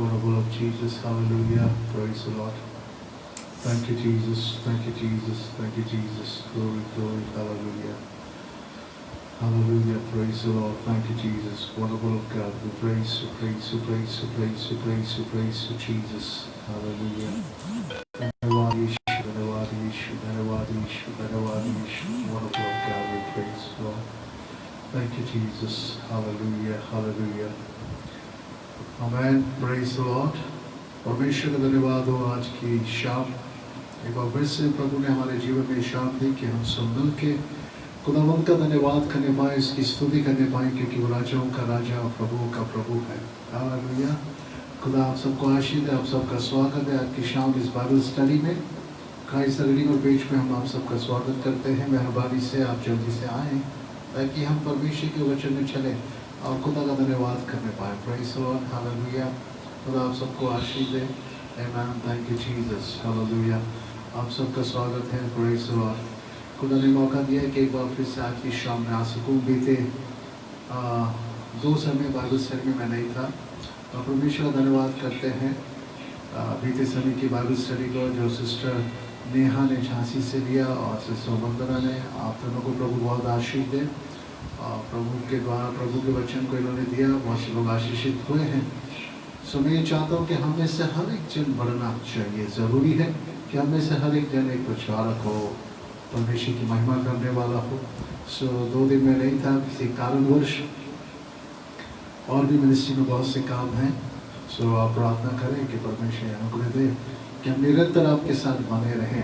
Wonderful of Jesus, hallelujah, praise the Lord. Thank you, Jesus, thank you, Jesus, thank you, Jesus, glory, glory, hallelujah. Hallelujah, praise the Lord, thank you, Jesus, wonderful of God, we praise you, praise you, praise you, praise you, praise you, praise you, Jesus, hallelujah. Dhanyavad Yeshu, Dhanyavad Yeshu, Dhanyavad Yeshu, Dhanyavad Yeshu, wonderful of God, we praise you, Lord. Thank you, Jesus, hallelujah, hallelujah. Amen, praise the Lord. परमेश्वर का धन्यवाद हो आज की शाम एक बार फिर से प्रभु ने हमारे जीवन में शाम दी कि हम सब मिल के खुदावंद का धन्यवाद करने पाए, इसकी स्तुति करने पाए, क्योंकि वो राजाओं का राजा और प्रभुओं का प्रभु है। हालेलुया। खुदा आप सबको आशीष दे, आप सबका स्वागत है आज की शाम इस बाइबल स्टडी में। क्राइस्ट रीडिंग और पेज में हम आप सबका स्वागत करते हैं। मेहरबानी से आप जल्दी से आएँ ताकि हम परमेश्वर के वचन में चले और खुदा का धन्यवाद करने पाए। Praise the lord, hallelujah. खुदा आप सबको आशीष दे। आमीन, थैंक यू जीसस, हालेलुया। आप सबका स्वागत है। Praise the Lord. खुदा ने मौका दिया कि एक बार फिर से आज की शाम में आ सकूँ। बीते 2 समय बाइबल स्टडी में मैं नहीं था और परमेश्वर का धन्यवाद करते हैं बीते समय की बाइबल स्टडी को जो सिस्टर नेहा ने झांसी से लिया और सिस्टर वंदना ने। आप दोनों को प्रभु बहुत आशीष दे। प्रभु के द्वारा प्रभु के वचन को इन्होंने दिया, बहुत से लोग आशीषित हुए हैं। सो मैं ये चाहता हूँ कि हमें से हर एक जन बढ़ना चाहिए। ज़रूरी है कि हमें से हर एक जन एक प्रचारक हो, परमेश्वर की महिमा करने वाला हो। सो 2 दिन में नहीं था किसी कारणवश, और भी मिनिस्ट्री में बहुत से काम हैं। सो आप प्रार्थना करें कि परमेश्वर अनुग्रह दे कि हम निरंतर आपके साथ बने रहें।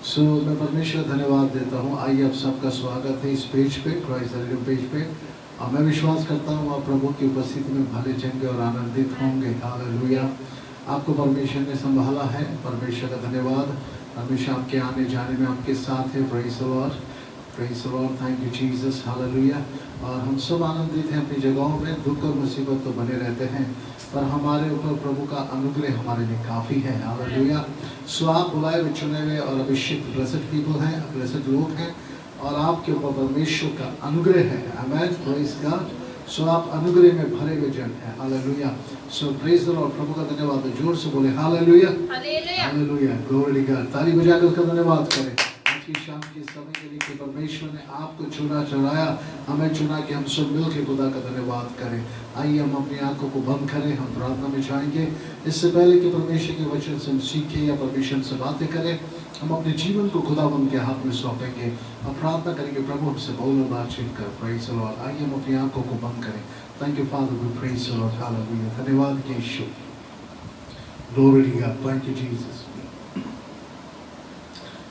सो मैं परमेश्वर धन्यवाद देता हूँ। आइए आप सबका स्वागत है इस पेज पे, क्राइस्ट रीडिंग पेज पे। और मैं विश्वास करता हूँ आप प्रभु की उपस्थिति में भले चंगे और आनंदित होंगे। हालेलुया। आपको परमेश्वर ने संभाला है, परमेश्वर का धन्यवाद। हमेशा आपके आने जाने में आपके साथ है। Praise the Lord, praise the Lord, thank you Jesus, hallelujah. और हम सब आनंदित हैं अपनी जगहों में। दुख और मुसीबत तो बने रहते हैं, पर हमारे ऊपर प्रभु का अनुग्रह हमारे लिए काफ़ी है। हालेलुया। सो आप बुलाए हुए, चुने हुए और अभिषिक्त ब्लेसेड पीपल हैं, ब्लेसेड लोग हैं, और आपके ऊपर परमेश्वर का अनुग्रह है। आमेन, प्रेज़ गॉड। सो आप अनुग्रह में भरे हुए जन हैं। Hallelujah. So praise the lord. प्रभु का धन्यवाद। जोर से बोले hallelujah, hallelujah, glory to God. ताली बजाकर उसका धन्यवाद करें आज की शाम के समय के लिए कि परमेश्वर ने आपको चुना, चढ़ाया, हमें चुना कि हम सब मिल के खुदा का धन्यवाद करें। आइए हम अपनी आंखों को बंद करें, हम प्रार्थना में जाएंगे। इससे पहले कि परमेश्वर के वचन से हम सीखें या परमेश्वर से बातें करें, हम अपने जीवन को खुदावंद के हाथ में सौंपेंगे और प्रार्थना करेंगे प्रभु हमसे बोलो, बातचीत कर। Praise the lord. आइए हम अपनी आंखों को बंद करें। Thank you father, we praise the lord, hallelujah. धन्यवाद यीशु, glory to God, thank you Jesus.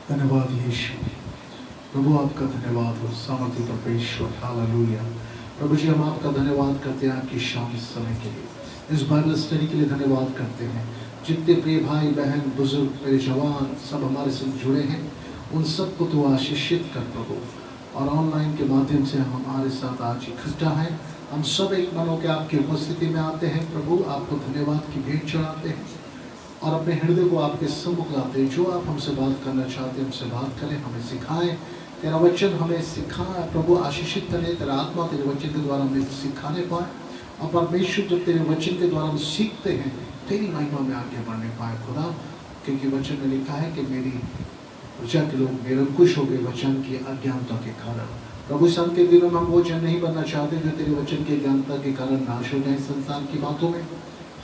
धन्यवाद यीशु। प्रभु आपका धन्यवाद हो, सामर्थ्य परमेश्वर, हालेलुया। प्रभु जी हम आपका धन्यवाद करते हैं आपकी शाम इस समय के लिए, इस बाइबल स्टडी के लिए धन्यवाद करते हैं। जितने प्रिय भाई बहन बुजुर्ग मेरे जवान सब हमारे साथ जुड़े हैं, उन सबको तो आशीषित कर प्रभु। और ऑनलाइन के माध्यम से हमारे साथ आज इकट्ठा हैं, हम सब एक मन होकर आपकी उपस्थिति में आते हैं प्रभु। आपको धन्यवाद की भेंट चढ़ाते हैं और अपने हृदय को आपके सम्मुख लाते हैं। जो आप हमसे बात करना चाहते हैं हमसे बात करें, हमें सिखाएं। तेरा वचन हमें सिखाए प्रभु, आशीषित करें। तेरा आत्मा तेरे वचन के द्वारा हमें सिखाने पाए, और परमेश्वर जब तेरे वचन के द्वारा हम सीखते हैं तेरी महिमा में आगे बढ़ने पाए खुदा। क्योंकि वचन में लिखा है कि मेरी प्रजा के लोग निरंकुश हो गए वचन की अज्ञानता के कारण। प्रभु इस अंत के दिनों में हम वो जन नहीं बनना चाहते जो तेरे वचन की अज्ञानता के कारण नाश हो जाए संसार की बातों में।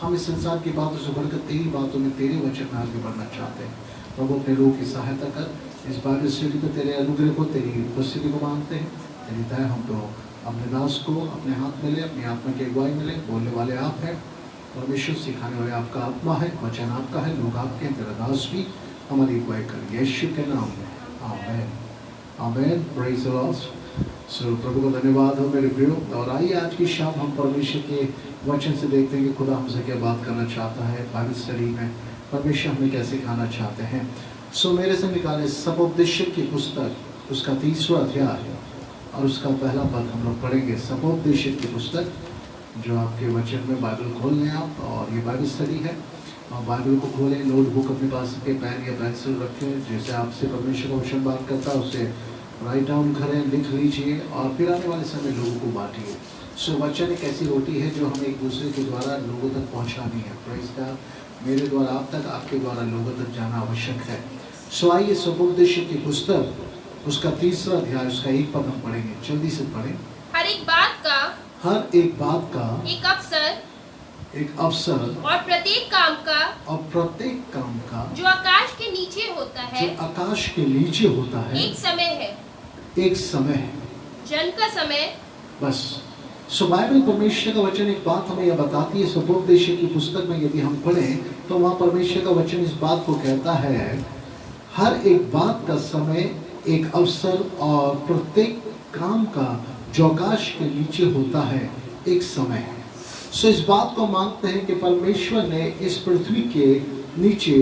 हम इस संसार की बातों से बढ़कर तेरी बातों में, तेरे वचन में आगे बढ़ना चाहते हैं। प्रभु अपने लोगों की सहायता कर। इस बाइबल स्टडी पर तेरे अनुग्रह को, तेरी उपस्थिति को मांगते हैं। तेरी दया हम तो अपने दास को अपने हाथ में ले, अपनी आत्मा की अगुवाई में ले। बोलने वाले आप हैं परमेश्वर, सिखाने वाले आपका आत्मा है, वचन आपका है, लोग आपके हैं। तेरा दास भी हमारी अगुवाई कर, यीशु के नाम में, आमेन, आमेन, प्रेज़ द लॉर्ड। सो प्रभु का धन्यवाद हो मेरे प्रियो। और आइए आज की शाम हम परमेश्वर के वचन से देखते हैं कि खुदा हमसे क्या बात करना चाहता है। बाइबल स्टडी में परमेश्वर हमें कैसे सिखाना चाहते हैं। सो मेरे से निकाले सपोपदेशक की पुस्तक, उसका 3वां अध्याय और उसका पहला पद हम लोग पढ़ेंगे। सपोपदेशक की पुस्तक, जो आपके वचन में बाइबल खोल लें आप, और ये बाइबल स्टडी है। और बाइबल को खोलें, नोटबुक अपने पास रखें, पेन या पेंसिल रखें। जैसे आपसे परमेश्वर का वचन बात करता है उसे राइट डाउन करें, लिख लीजिए और फिर आने वाले समय लोगों को बांटिए। सो वचन एक ऐसी रोटी है जो हमें एक दूसरे के द्वारा लोगों तक पहुंचानी है। Praise God. मेरे द्वारा आप तक, आपके द्वारा लोगों तक जाना आवश्यक है। सो आइए सुपदेश की पुस्तक उसका 3रा अध्याय उसका 1 पद हम पढ़ेंगे। जल्दी से पढ़ें। हर एक बात का एक अवसर और प्रत्येक काम का जो आकाश के नीचे होता है एक समय है जन का समय। बस। सो बाइबल परमेश्वर का वचन एक बात हमें यह बताती है। सुपदेश की पुस्तक में यदि हम पढ़ें तो वहाँ परमेश्वर का वचन इस बात को कहता है, हर एक बात का समय, एक अवसर और प्रत्येक काम का जो आकाश के नीचे होता है एक समय है। सो इस बात को मानते हैं कि परमेश्वर ने इस पृथ्वी के नीचे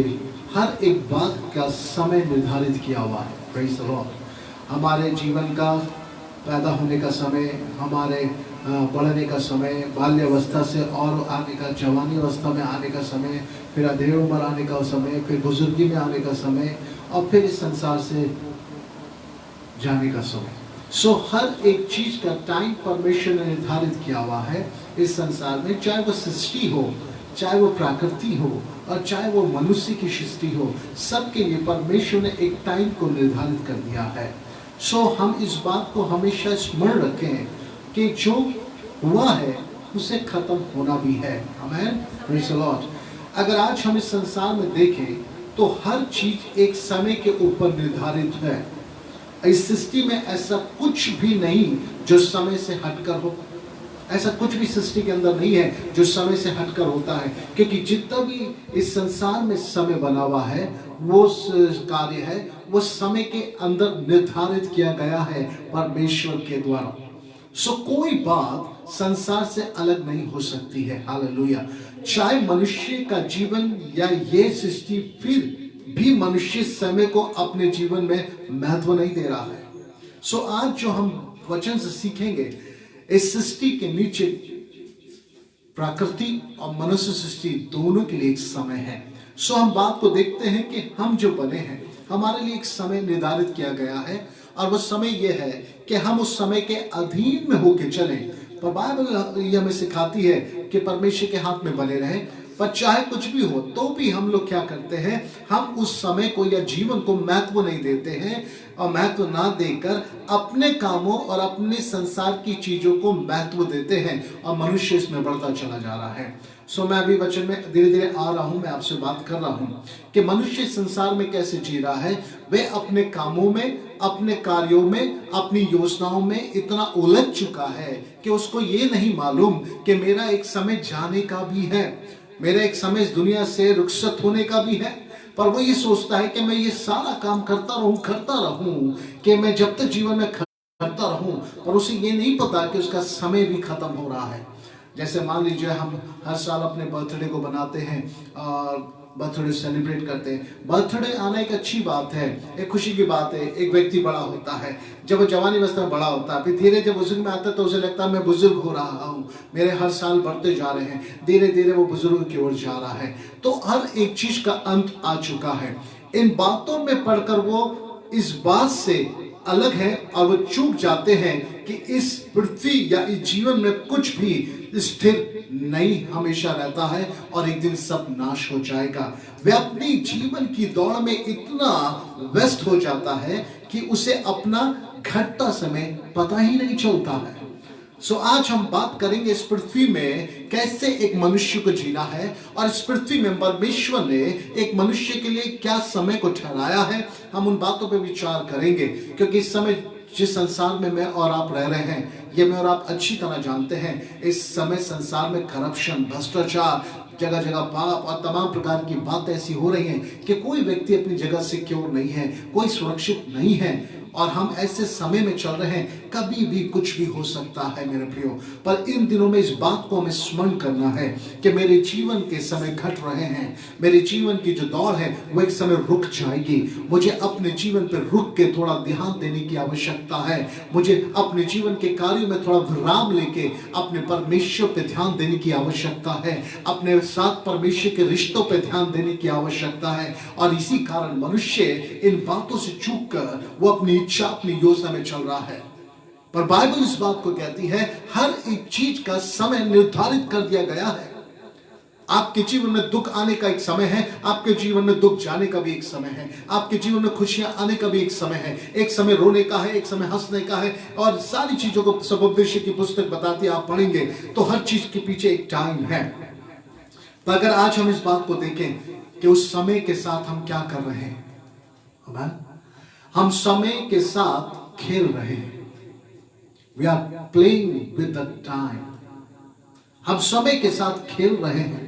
हर एक बात का समय निर्धारित किया हुआ है। Praise the Lord. हमारे जीवन का पैदा होने का समय, हमारे बढ़ने का समय, बाल्यावस्था से और आने का, जवानी अवस्था में आने का समय, फिर अधेड़ उम्र आने का समय, फिर बुजुर्गी में आने का समय और फिर इस संसार से जाने का समय। सो हर एक चीज का टाइम परमेश्वर ने निर्धारित किया हुआ है इस संसार में, चाहे वो सृष्टि हो, चाहे वो प्रकृति हो और चाहे वो मनुष्य की सृष्टि हो, सबके लिए परमेश्वर ने एक टाइम को निर्धारित कर दिया है। सो हम इस बात को हमेशा स्मरण रखें कि जो हुआ है उसे खत्म होना भी है। आमीन। Praise the Lord. अगर आज हम इस संसार में देखें तो हर चीज एक समय के ऊपर निर्धारित है। इस सृष्टि में ऐसा कुछ भी नहीं जो समय से हटकर हो। ऐसा कुछ भी सृष्टि के अंदर नहीं है जो समय से हटकर होता है, क्योंकि जितना भी इस संसार में समय बना हुआ है वो कार्य है वो समय के अंदर निर्धारित किया गया है परमेश्वर के द्वारा। सो कोई बात संसार से अलग नहीं हो सकती है। हालेलुया। चाहे मनुष्य का जीवन या ये सृष्टि, फिर भी मनुष्य समय को अपने जीवन में महत्व नहीं दे रहा है। सो आज जो हम वचन से सीखेंगे, इस सृष्टि के नीचे प्रकृति और मनुष्य सृष्टि दोनों के लिए एक समय है। सो हम बात को देखते हैं कि हम जो बने हैं हमारे लिए एक समय निर्धारित किया गया है और वो समय ये है कि हम उस समय के अधीन में होके चलें। पर बाइबल ये हमें सिखाती है कि परमेश्वर के हाथ में बने रहें। पर चाहे कुछ भी हो तो भी हम लोग क्या करते हैं, हम उस समय को या जीवन को महत्व नहीं देते हैं और महत्व ना देकर अपने कामों और अपने संसार की चीजों को महत्व देते हैं और मनुष्य इसमें बढ़ता चला जा रहा है। सो मैं अभी वचन में धीरे धीरे आ रहा हूं, मैं आपसे बात कर रहा हूं कि मनुष्य संसार में कैसे जी रहा है। वे अपने कामों में, अपने कार्यों में, अपनी योजनाओं में इतना उलझ चुका है कि उसको ये नहीं मालूम कि मेरा एक समय जाने का भी है, मेरा एक समय इस दुनिया से रुखसत होने का भी है। पर वो ये सोचता है कि मैं ये सारा काम करता रहूं कि मैं जब तक जीवन में करता रहूं, पर उसे ये नहीं पता कि उसका समय भी खत्म हो रहा है। जैसे मान लीजिए हम हर साल अपने बर्थडे को बनाते हैं और बर्थडे सेलिब्रेट करते हैं। बर्थडे आना एक अच्छी बात है, एक खुशी की बात है। एक व्यक्ति बड़ा होता है, जब वो जवानी अवस्था में बड़ा होता है, फिर धीरे जब बुजुर्ग में आता है तो उसे लगता है मैं बुजुर्ग हो रहा हूँ, मेरे हर साल बढ़ते जा रहे हैं, धीरे धीरे वो बुजुर्ग की ओर जा रहा है। तो हर एक चीज का अंत आ चुका है। इन बातों में पढ़कर वो इस बात से अलग है और वो चूक जाते हैं कि इस पृथ्वी या इस जीवन में कुछ भी स्थिर नहीं हमेशा रहता है और एक दिन सब नाश हो जाएगा। वे अपनी जीवन की दौड़ में इतना व्यस्त हो जाता है कि उसे अपना घटता समय पता ही नहीं चलता है। सो आज हम बात करेंगे इस पृथ्वी में कैसे एक मनुष्य को जीना है और इस पृथ्वी में परमेश्वर ने एक मनुष्य के लिए क्या समय को ठहराया है। हम उन बातों पर विचार करेंगे क्योंकि इस समय जिस संसार में मैं और आप रह रहे हैं, ये मैं और आप अच्छी तरह जानते हैं। इस समय संसार में करप्शन, भ्रष्टाचार, जगह जगह पाप और तमाम प्रकार की बातें ऐसी हो रही हैं कि कोई व्यक्ति अपनी जगह सिक्योर नहीं है, कोई सुरक्षित नहीं है और हम ऐसे समय में चल रहे हैं, कभी भी कुछ भी हो सकता है मेरे प्रियो। पर इन दिनों में इस बात को हमें स्मरण करना है कि मेरे जीवन के समय घट रहे हैं, मेरे जीवन की जो दौड़ है वो एक समय रुक जाएगी। मुझे अपने जीवन पर रुक के थोड़ा ध्यान देने की आवश्यकता है। मुझे अपने जीवन के कार्यों में थोड़ा विराम लेके अपने परमेश्वर पे ध्यान देने की आवश्यकता है, अपने साथ परमेश्वर के रिश्तों पे ध्यान देने की आवश्यकता है। और इसी कारण मनुष्य इन बातों से चूक कर वो अपनी इच्छा, अपनी योजना में चल रहा है। पर बाइबल इस बात को कहती है हर एक चीज का समय निर्धारित कर दिया गया है। आपके जीवन में दुख आने का एक समय है, आपके जीवन में दुख जाने का भी एक समय है, आपके जीवन में खुशियां आने का भी एक समय है। एक समय रोने का है, एक समय हंसने का है, और सारी चीजों को सपोपदेश की पुस्तक बताती है। आप पढ़ेंगे तो हर चीज के पीछे एक टाइम है। तो अगर आज हम इस बात को देखें कि उस समय के साथ हम क्या कर रहे हैं, हम समय के साथ खेल रहे हैं। We are playing with the time. हम समय के साथ खेल रहे हैं।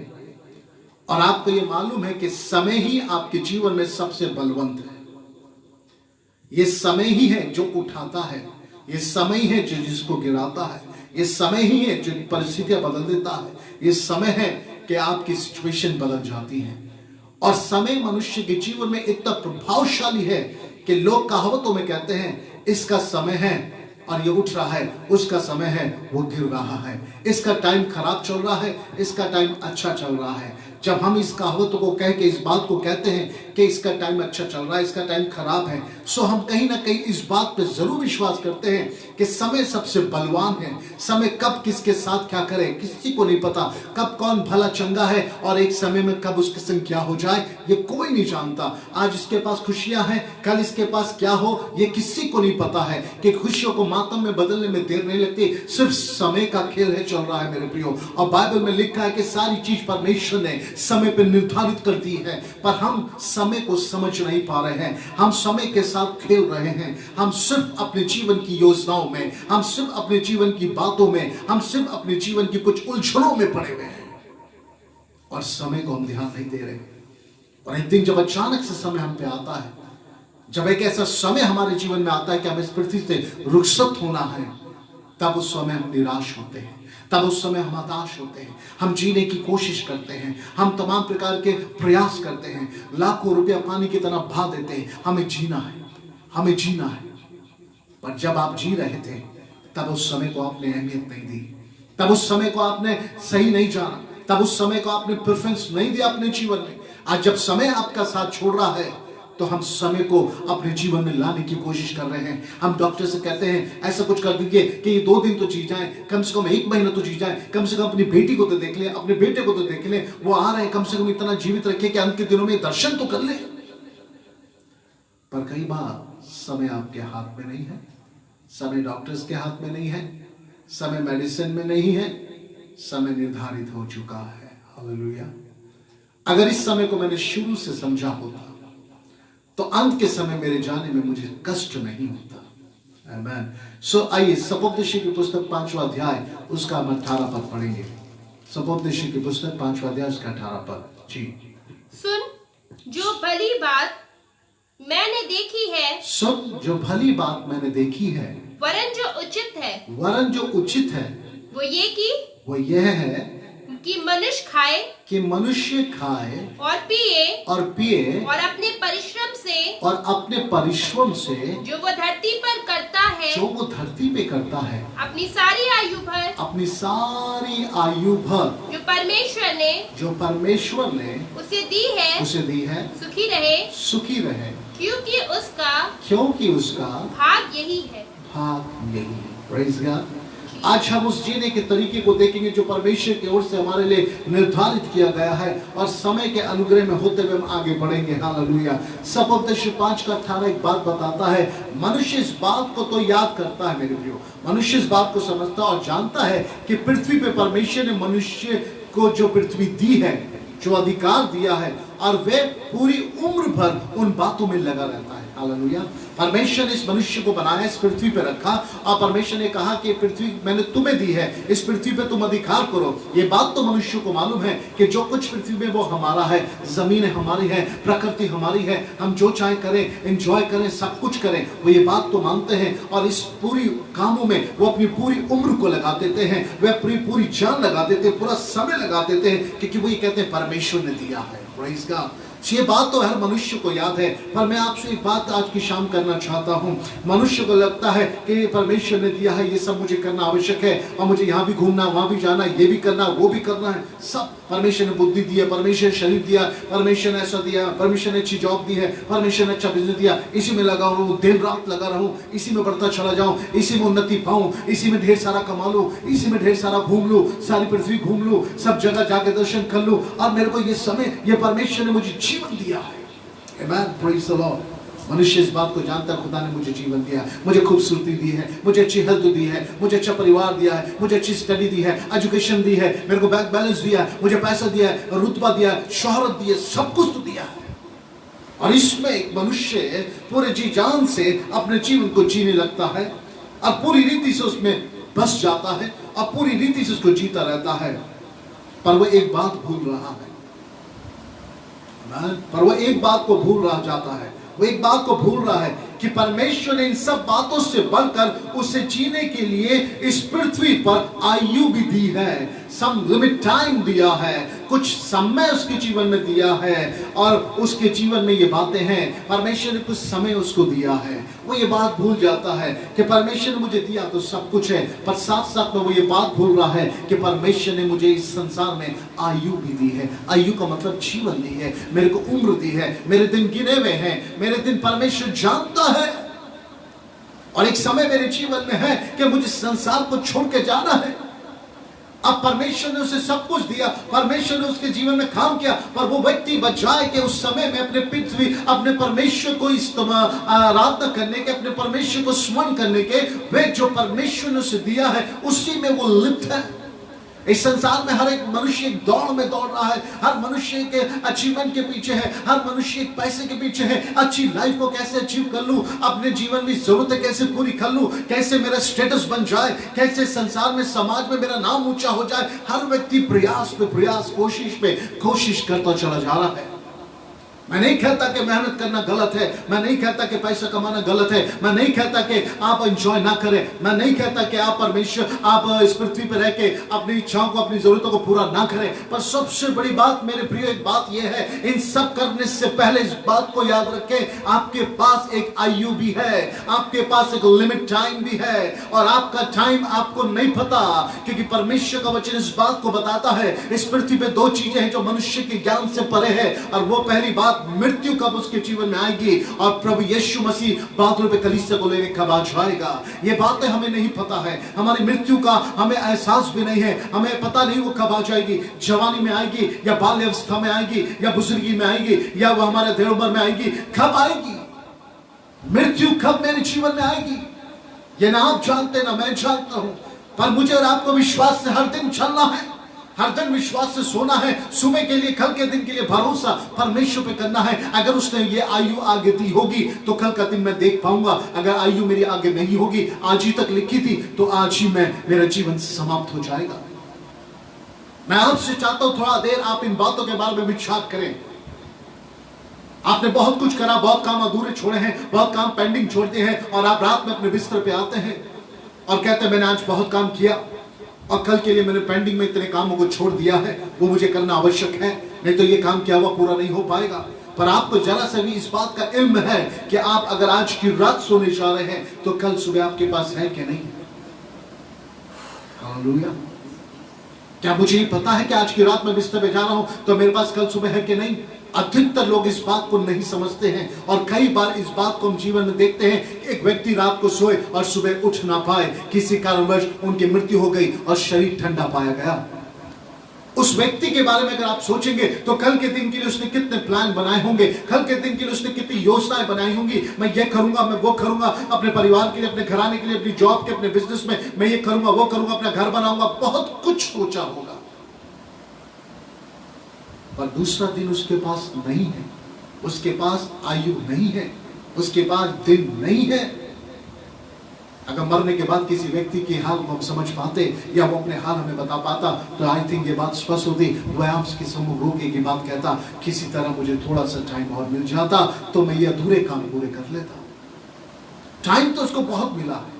और आपको यह मालूम है कि समय ही आपके जीवन में सबसे बलवंत है। यह समय ही है जो उठाता है, यह समय ही है जो जिसको गिराता है, यह समय ही है जो परिस्थितियां बदल देता है, यह समय है कि आपकी सिचुएशन बदल जाती है। और समय मनुष्य के जीवन में इतना प्रभावशाली है कि लोग कहावतों में कहते हैं इसका समय है और ये उठ रहा है, उसका समय है वो गिर रहा है, इसका टाइम खराब चल रहा है, इसका टाइम अच्छा चल रहा है। जब हम इस कहावत को कह के इस बात को कहते हैं कि इसका टाइम अच्छा चल रहा है, इसका टाइम खराब है, सो हम कहीं ना कहीं इस बात पे जरूर विश्वास करते हैं कि समय सबसे बलवान है। समय कब किसके साथ क्या करे किसी को नहीं पता, कब कौन भला चंगा है और एक समय में कब उसके संग क्या हो जाए ये कोई नहीं जानता। आज इसके पास खुशियां हैं, कल इसके पास क्या हो ये किसी को नहीं पता है। कि खुशियों को मातम में बदलने में देर नहीं लगती, सिर्फ समय का खेल है, चल रहा है मेरे प्रियो। और बाइबल में लिखा है कि सारी चीज परमेश्वर ने समय पर निर्धारित कर दी है, पर हम समय को समझ नहीं पा रहे हैं। हम समय के साथ खेल रहे हैं। हम सिर्फ अपने जीवन की योजनाओं में, हम सिर्फ अपने जीवन की बातों में, हम सिर्फ अपने जीवन की कुछ उलझनों में पड़े हुए हैं और समय को हम ध्यान नहीं दे रहे। और एक दिन जब अचानक से समय हम पे आता है, जब एक ऐसा समय हमारे जीवन में आता है कि हमें इस पृथ्वी से रुखसत होना है, तब उस समय हम निराश होते हैं, तब उस समय हम हताश होते हैं। हम जीने की कोशिश करते हैं, हम तमाम प्रकार के प्रयास करते हैं, लाखों रुपया पानी की तरह बहा देते हैं। हमें जीना है, हमें जीना है। पर जब आप जी रहे थे तब उस समय को आपने अहमियत नहीं दी, तब उस समय को आपने सही नहीं जाना, तब उस समय को आपने प्रेफरेंस नहीं दिया अपने जीवन में। आज जब समय आपका साथ छोड़ रहा है तो हम समय को अपने जीवन में लाने की कोशिश कर रहे हैं। हम डॉक्टर से कहते हैं ऐसा कुछ कर दीजिए कि ये 2 दिन तो जी जाए, कम से कम 1 महीना तो जी जाए, कम से कम अपनी बेटी को तो देख ले, अपने बेटे को तो देख ले, वो आ रहे हैं, कम से कम इतना जीवित रखे कि अंत के दिनों में दर्शन तो कर ले। पर कई बार समय आपके हाथ में नहीं है, समय डॉक्टर्स के हाथ में नहीं है, समय मेडिसिन में नहीं है, समय निर्धारित हो चुका है। हालेलुया। अगर इस समय को मैंने शुरू से समझा होता तो अंत के समय मेरे जाने में मुझे कष्ट नहीं होता। आमीन। सो आइए सपोपदेशी की पुस्तक 5वां अध्याय उसका हम 18 पद पढ़ेंगे। सपोपदेशी की पुस्तक 5वां अध्याय उसका 18 पद। जी। सुन जो भली बात मैंने देखी है, सुन जो भली बात मैंने देखी है, वरन जो उचित है, वरन जो उचित है, वो यह है कि मनुष्य खाए, कि मनुष्य खाए और पिए, और पिए, और अपने परिश्रम से, और अपने परिश्रम से, जो वो धरती पर करता है, जो वो धरती पे करता है, अपनी सारी आयु भर, अपनी सारी आयु भर, जो परमेश्वर ने उसे दी है, सुखी रहे, क्योंकि उसका भाग यही है। Praise God. आज हम उस जीने के तरीके को देखेंगे जो परमेश्वर की ओर से हमारे लिए निर्धारित किया गया है, और समय के अनुग्रह में होते हुए हम आगे बढ़ेंगे। हालेलुया। सपोपदेश 5 का 18 एक बात बताता है, मनुष्य इस बात को तो याद करता है मेरे प्रियो, मनुष्य इस बात को समझता और जानता है कि पृथ्वी पे परमेश्वर ने मनुष्य को जो पृथ्वी दी है, जो अधिकार दिया है, और वे पूरी उम्र भर उन बातों में लगा रहता है। हालेलुया। परमेश्वर ने इस मनुष्य को बनाया, इस पृथ्वी पे रखा, और परमेश्वर ने कहा कि पृथ्वी मैंने तुम्हें दी है, इस पृथ्वी पे तुम अधिकार करो। ये बात तो मनुष्य को मालूम है कि जो कुछ पृथ्वी में वो हमारा है, जमीन हमारी है, प्रकृति हमारी है, हम जो चाहे करें, एंजॉय करें, सब कुछ करें, वो ये बात तो मानते हैं। और इस पूरी कामों में वो अपनी पूरी उम्र को लगा देते हैं, वे अपनी पूरी जान लगा देते हैं, पूरा समय लगा देते हैं, क्योंकि वो ये कहते हैं परमेश्वर ने दिया है। Praise God. ये बात तो हर मनुष्य को याद है, पर मैं आपसे एक बात आज की शाम करना चाहता हूँ। मनुष्य को लगता है कि परमेश्वर ने दिया है, ये सब मुझे करना आवश्यक है, और मुझे यहाँ भी घूमना, वहां भी जाना, ये भी करना, वो भी करना है। सब परमेश्वर ने बुद्धि दी है, परमेश्वर ने शरीर दिया, परमेश्वर ने ऐसा दिया, परमेश्वर ने अच्छी जॉब दी है, परमेश्वर ने अच्छा बिजनेस दिया, इसी में लगा रहूं, दिन रात लगा रहूं, इसी में बढ़ता चला जाऊं, इसी में उन्नति पाऊं, इसी में ढेर सारा कमा लूं, इसी में ढेर सारा घूम लूं, सारी पृथ्वी घूम लूं, सब जगह जाके दर्शन कर लूं, और मेरे को ये समय, ये परमेश्वर ने मुझे जीवन दिया है। आमेन, प्रेज़ द लॉर्ड। मनुष्य इस बात को जानता है, खुदा ने मुझे जीवन दिया है, मुझे खूबसूरती दी है, मुझे अच्छी हेल्थ दी है, मुझे अच्छा परिवार दिया है, मुझे अच्छी स्टडी दी है, एजुकेशन दी है, मेरे को बैंक बैलेंस दिया है, मुझे पैसा दिया है, रुतबा दिया है, शोहरत दी है, सब कुछ तो दिया है। और इसमें एक मनुष्य पूरे जी जान से अपने जीवन को जीने लगता है, और पूरी रीति से उसमें बस जाता है, और पूरी रीति से उसको जीता रहता है। पर वो एक बात भूल रहा है, पर वो एक बात को भूल रहा जाता है, वो एक बात को भूल रहा है कि परमेश्वर ने इन सब बातों से बढ़कर उसे जीने के लिए इस पृथ्वी पर आयु भी दी है, सम लिमिट टाइम दिया है, कुछ समय उसके जीवन में दिया है, और उसके जीवन में ये बातें हैं, परमेश्वर ने कुछ समय उसको दिया है। वो ये बात भूल जाता है कि परमेश्वर ने मुझे दिया तो सब कुछ है, पर साथ साथ में वो ये बात भूल रहा है कि परमेश्वर ने मुझे इस संसार में आयु भी दी है। आयु का मतलब जीवन दी है, मेरे को उम्र दी है, मेरे दिन गिने हुए हैं, मेरे दिन परमेश्वर जानता है, और एक समय मेरे जीवन में है कि मुझे संसार को छोड़ के जाना है। अब परमेश्वर ने उसे सब कुछ दिया, परमेश्वर ने उसके जीवन में काम किया, पर वो व्यक्ति बचाए कि उस समय में अपने पृथ्वी, अपने परमेश्वर को आराधना करने के, अपने परमेश्वर को स्मरण करने के, वे जो परमेश्वर ने उसे दिया है उसी में वो लिप्त है। इस संसार में हर एक मनुष्य एक दौड़ में दौड़ रहा है, हर मनुष्य के अचीवमेंट के पीछे है, हर मनुष्य एक पैसे के पीछे है, अच्छी लाइफ को कैसे अचीव कर लूं, अपने जीवन में जरूरतें कैसे पूरी कर लूं, कैसे मेरा स्टेटस बन जाए, कैसे संसार में, समाज में मेरा नाम ऊंचा हो जाए। हर व्यक्ति प्रयास पे प्रयास, कोशिश पे कोशिश करता चला जा रहा है। मैं नहीं कहता कि मेहनत करना गलत है, मैं नहीं कहता कि पैसा कमाना गलत है, मैं नहीं कहता कि आप एंजॉय ना करें, मैं नहीं कहता कि आप परमेश्वर, आप इस पृथ्वी पर रह के अपनी इच्छाओं को, अपनी जरूरतों को पूरा ना करें। पर सबसे बड़ी बात मेरे प्रिय, एक बात यह है, इन सब करने से पहले इस बात को याद रखें, आपके पास एक आयु भी है, आपके पास एक लिमिट टाइम भी है, और आपका टाइम आपको नहीं पता, क्योंकि परमेश्वर का वचन इस बात को बताता है, इस पृथ्वी पे दो चीजें हैं जो मनुष्य के ज्ञान से परे है, और वो पहली बात, मृत्यु कब उसके जीवन में आएगी, और प्रभु यीशु मसीह बादलों पे कलीसिया को लेने कब आ जाएगा। ये बातें हमें नहीं पता है, हमारी मृत्यु का हमें एहसास भी नहीं है, हमें पता नहीं वो कब आ जाएगी, जवानी में आएगी, या बाल्यावस्था में आएगी, या बुजुर्गी में आएगी, या वो हमारे देर उम्र में आएगी, कब आएगी मृत्यु, कब मेरे जीवन में आएगी, ये ना आप जानते ना मैं जानता हूं, पर मुझे और आपको विश्वास से हर दिन चलना है, हर दिन विश्वास से सोना है, सुबह के लिए, कल के दिन के लिए भरोसा परमेश्वर पे करना है। अगर उसने ये आयु आगे दी होगी तो कल का दिन मैं देख पाऊंगा, अगर आयु मेरी आगे नहीं होगी, आज ही तक लिखी थी, तो आज ही मेरा जीवन समाप्त हो जाएगा। मैं आपसे चाहता हूं थोड़ा देर आप इन बातों के बारे में विचार करें। आपने बहुत कुछ करा, बहुत काम अधूरे छोड़े हैं, बहुत काम पेंडिंग छोड़ते हैं, और आप रात में अपने बिस्तर पे आते हैं और कहते हैं मैंने आज बहुत काम किया, और कल के लिए मैंने पेंडिंग में इतने कामों को छोड़ दिया है, वो मुझे करना आवश्यक है, नहीं तो ये काम किया हुआ पूरा नहीं हो पाएगा। पर आपको जरा सा भी इस बात का इल्म है कि आप अगर आज की रात सोने जा रहे हैं तो कल सुबह आपके पास है कि नहीं? हालेलुया। क्या मुझे ये पता है कि आज की रात में बिस्तर पे जा रहा हूं तो मेरे पास कल सुबह है कि नहीं? अधिकतर लोग इस बात को नहीं समझते हैं, और कई बार इस बात को हम जीवन में देखते हैं, एक व्यक्ति रात को सोए और सुबह उठ ना पाए, किसी कारणवश उनकी मृत्यु हो गई और शरीर ठंडा पाया गया। उस व्यक्ति के बारे में अगर आप सोचेंगे तो कल के दिन के लिए उसने कितने प्लान बनाए होंगे, कल के दिन के लिए उसने कितनी योजनाएं बनाई होंगी, मैं ये करूंगा, मैं वो करूंगा, अपने परिवार के लिए, अपने घराने के लिए, अपनी जॉब के, अपने बिजनेस में मैं ये करूंगा, वो करूंगा, अपना घर बनाऊंगा, बहुत कुछ सोचा होगा, पर दूसरा दिन उसके पास नहीं है, उसके पास आयु नहीं है, उसके पास दिन नहीं है। अगर मरने के बाद किसी व्यक्ति के हाल को हम समझ पाते, या वो अपने हाल हमें बता पाता, तो आई थिंक ये बात स्पष्ट होती, वह आपके समूह रोके की बात कहता, किसी तरह मुझे थोड़ा सा टाइम और मिल जाता तो मैं ये अधूरे काम पूरे कर लेता। टाइम तो उसको बहुत मिला है,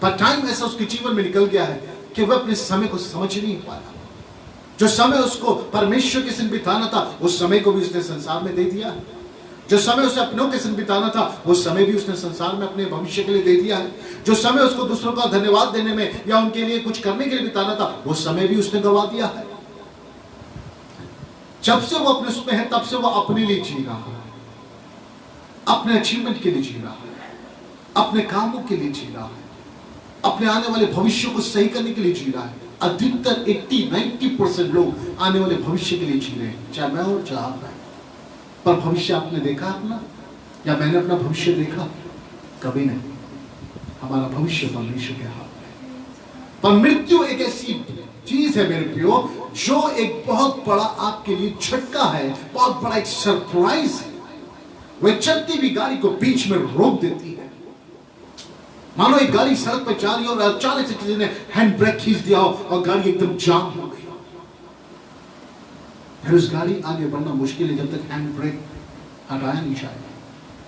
पर टाइम ऐसा उसके जीवन में निकल गया है कि वह अपने समय को समझ नहीं पाया। जो समय उसको परमेश्वर के संग बिताना था उस समय को भी उसने संसार में दे दिया। जो समय उसे अपनों के संग बिताना था वो समय भी उसने संसार में अपने भविष्य के लिए दे दिया है। जो समय उसको दूसरों का धन्यवाद देने में या उनके लिए कुछ करने के लिए बिताना था वो समय भी उसने गवा दिया है। जब से वो अपने उसमें है तब से वो अपने लिए जी रहा है, अपने अचीवमेंट के लिए जी रहा है, अपने कामों के लिए जी रहा है, अपने आने वाले भविष्य को सही करने के लिए जी रहा है। अधिकतर 80-90% लोग आने वाले भविष्य के लिए जी रहे हैं, चाहे मैं और चाहे आप। पर भविष्य आपने देखा अपना, या मैंने अपना भविष्य देखा? कभी नहीं। हमारा भविष्य परमेश्वर के हाथ में। पर मृत्यु एक ऐसी चीज है मेरे प्रियो, जो एक बहुत बड़ा आपके लिए झटका है, बहुत बड़ा एक सरप्राइज है। वह चलती हुई गाड़ी को बीच में रोक देती है। मानो एक गाड़ी सड़क पर जा रही हो और अचानक से किसी ने हैंड ब्रेक खींच दिया हो और गाड़ी एकदम जाम हो गई। फिर उस गाड़ी आगे बढ़ना मुश्किल है जब तक हैंड ब्रेक हटाया नहीं जाएगा।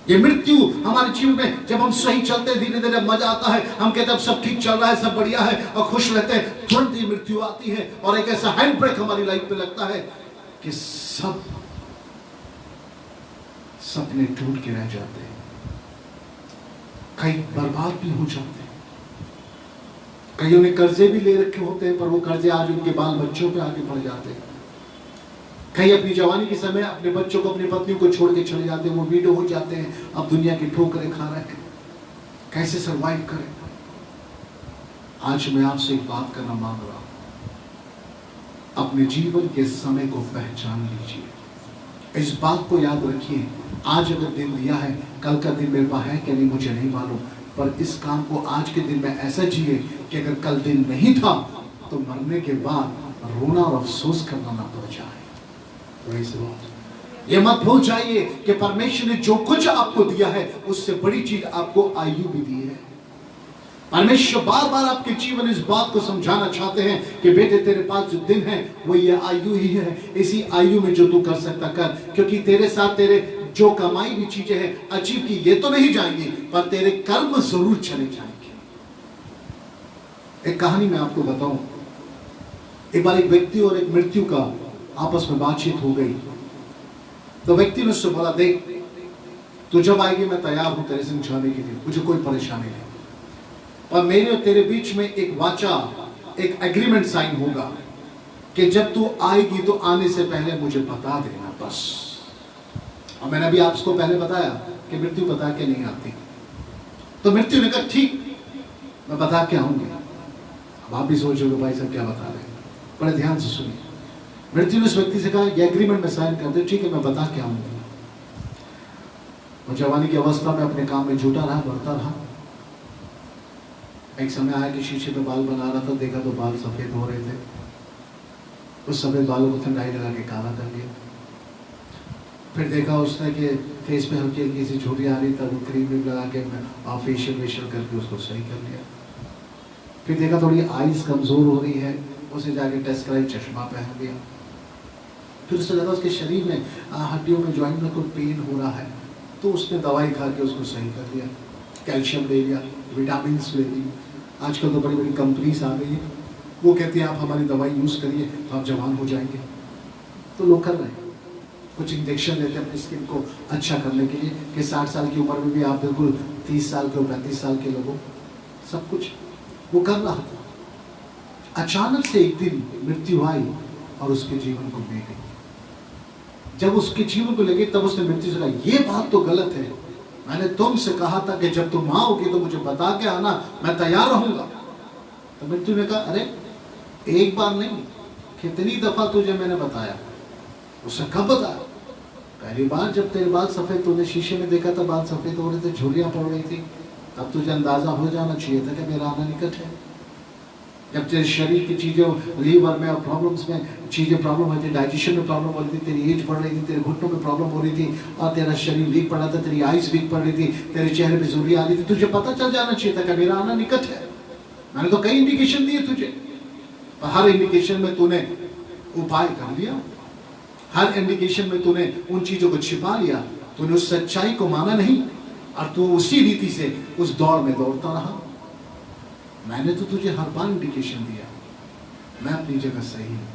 ये मृत्यु हमारे जीवन में, जब हम सही चलते धीरे धीरे मजा आता है, हम कहते हैं सब ठीक चल रहा है, सब बढ़िया है और खुश रहते हैं, तुरंत ही मृत्यु आती है और एक ऐसा हैंड ब्रेक हमारी लाइफ पे लगता है कि सब सपने टूट के रह जाते हैं, कई बर्बाद भी हो जाते हैं। कईयों ने कर्जे भी ले रखे होते हैं पर वो कर्जे आज उनके बाल बच्चों पे आगे बढ़ जाते हैं। कई अपनी जवानी के समय अपने बच्चों को, अपनी पत्नी को छोड़ के चले जाते हैं, वो विडो हो जाते हैं, अब दुनिया की ठोकरें खा रहे हैं, कैसे सरवाइव करें। आज मैं आपसे एक बात करना मांग रहा हूं, अपने जीवन के समय को पहचान लीजिए। इस बात को याद रखिए, आज अगर दिन दिया है, कल का दिन मेरे पास है कि नहीं मुझे नहीं मालूम, पर इस काम को आज के दिन में ऐसा जिए कि अगर कल दिन नहीं था तो मरने के बाद रोना और अफसोस करना ना पड़ जाए। ये मत भूल जाइए कि परमेश्वर ने जो कुछ आपको दिया है उससे बड़ी चीज आपको आयु भी दी है। परमेश्वर बार बार आपके जीवन इस बात को समझाना चाहते हैं कि बेटे तेरे पास जो दिन है वो ये आयु ही है, इसी आयु में जो तू कर सकता कर, क्योंकि तेरे साथ तेरे जो कमाई भी चीजें हैं अचीव की ये तो नहीं जाएंगी पर तेरे कर्म जरूर चले जाएंगे। एक कहानी मैं आपको बताऊं। एक बार एक व्यक्ति और एक मृत्यु का आपस में बातचीत हो गई तो व्यक्ति ने उससे बोला, देख तू जब आएगी मैं तैयार हूं तेरे संग जाने के लिए, मुझे कोई परेशानी नहीं, पर मेरे और तेरे बीच में एक वाचा, एक एग्रीमेंट साइन होगा कि जब तू आएगी तो आने से पहले मुझे बता देना बस। और मैंने अभी आपको पहले बताया कि मृत्यु बता के नहीं आती, तो मृत्यु ने कहा ठीक मैं बता के आऊंगी। अब आप भी सोचोगे भाई साहब क्या बता रहे हैं, बड़े ध्यान से सुनिए। मृत्यु ने उस व्यक्ति से कहा ये एग्रीमेंट में साइन कर दे, ठीक है मैं बता के आऊंगी। और जवानी की अवस्था में अपने काम में जुटा रहा, बढ़ता रहा। एक समय आया कि शीशे पे बाल बना रहा था, देखा तो बाल सफेद हो रहे थे। उस सफेद बालों को ठंडाई लगा के काला कर लिया। फिर देखा उसने कि फेस पे हल्की हल्की सी झुर्री आ रही, तब क्रीम लगा के फेशियल वेशियल करके उसको सही कर लिया। फिर देखा थोड़ी आईज कमजोर हो रही है, उसे जाके टेस्ट कराई, चश्मा पहन लिया। फिर उससे लगा उसके शरीर में हड्डियों में जॉइंट में कोई पेन हो रहा है, तो उसने दवाई खा के उसको सही कर लिया। कैल्शियम ले लिया, विटामिन ले ली। आजकल तो बड़ी बड़ी कंपनीज आ गई है, वो कहती है आप हमारी दवाई यूज़ करिए तो आप जवान हो जाएंगे। तो लोग कर रहे हैं, कुछ इंजेक्शन लेते हैं अपनी स्किन को अच्छा करने के लिए कि 60 साल की उम्र में भी आप बिल्कुल 30 साल के 35 साल के लोगों, सब कुछ वो कर रहा था। अचानक से एक दिन मृत्यु आई और उसके जीवन को ले गई। जब उसके जीवन को ले गई तब उसने मृत्यु से कहा ये बात तो गलत है, मैंने तुमसे कहा था कि जब तुम आओगे तो मुझे बता के आना, मैं तैयार रहूंगा। तो मृत्यु ने कहा अरे एक बार नहीं, कितनी दफा तुझे मैंने बताया। उसने कब बताया? पहली बार जब तेरे बाल सफेद, तूने शीशे में देखा था बाल सफेद हो रहे थे, झुर्रियां पड़ रही थी, तब तुझे अंदाजा हो जाना चाहिए था कि मेरा आना निकट है। जब तेरे शरीर की चीजें, लीवर में और प्रॉब्लम्स में चीजें प्रॉब्लम होती थी, डाइजेशन में प्रॉब्लम हो रही थी, तेरी एज बढ़ रही थी, तेरे घुटनों में प्रॉब्लम हो रही थी और तेरा शरीर वीक पड़ रहा था, तेरी आइज वीक पड़ रही थी, तेरे चेहरे पे झुर्री आ रही थी, तुझे पता चल जाना चाहिए था कि मेरा आना निकट है। मैंने तो कई इंडिकेशन दिए तुझे, पर हर इंडिकेशन में तूने उपाय कर लिया, हर इंडिकेशन में तूने उन चीजों को छिपा लिया, तूने उस सच्चाई को माना नहीं और तू उसी रीति से उस दौड़ में दौड़ता रहा। मैंने तो तुझे हर बार इंडिकेशन दिया, मैं अपनी जगह सही हूं,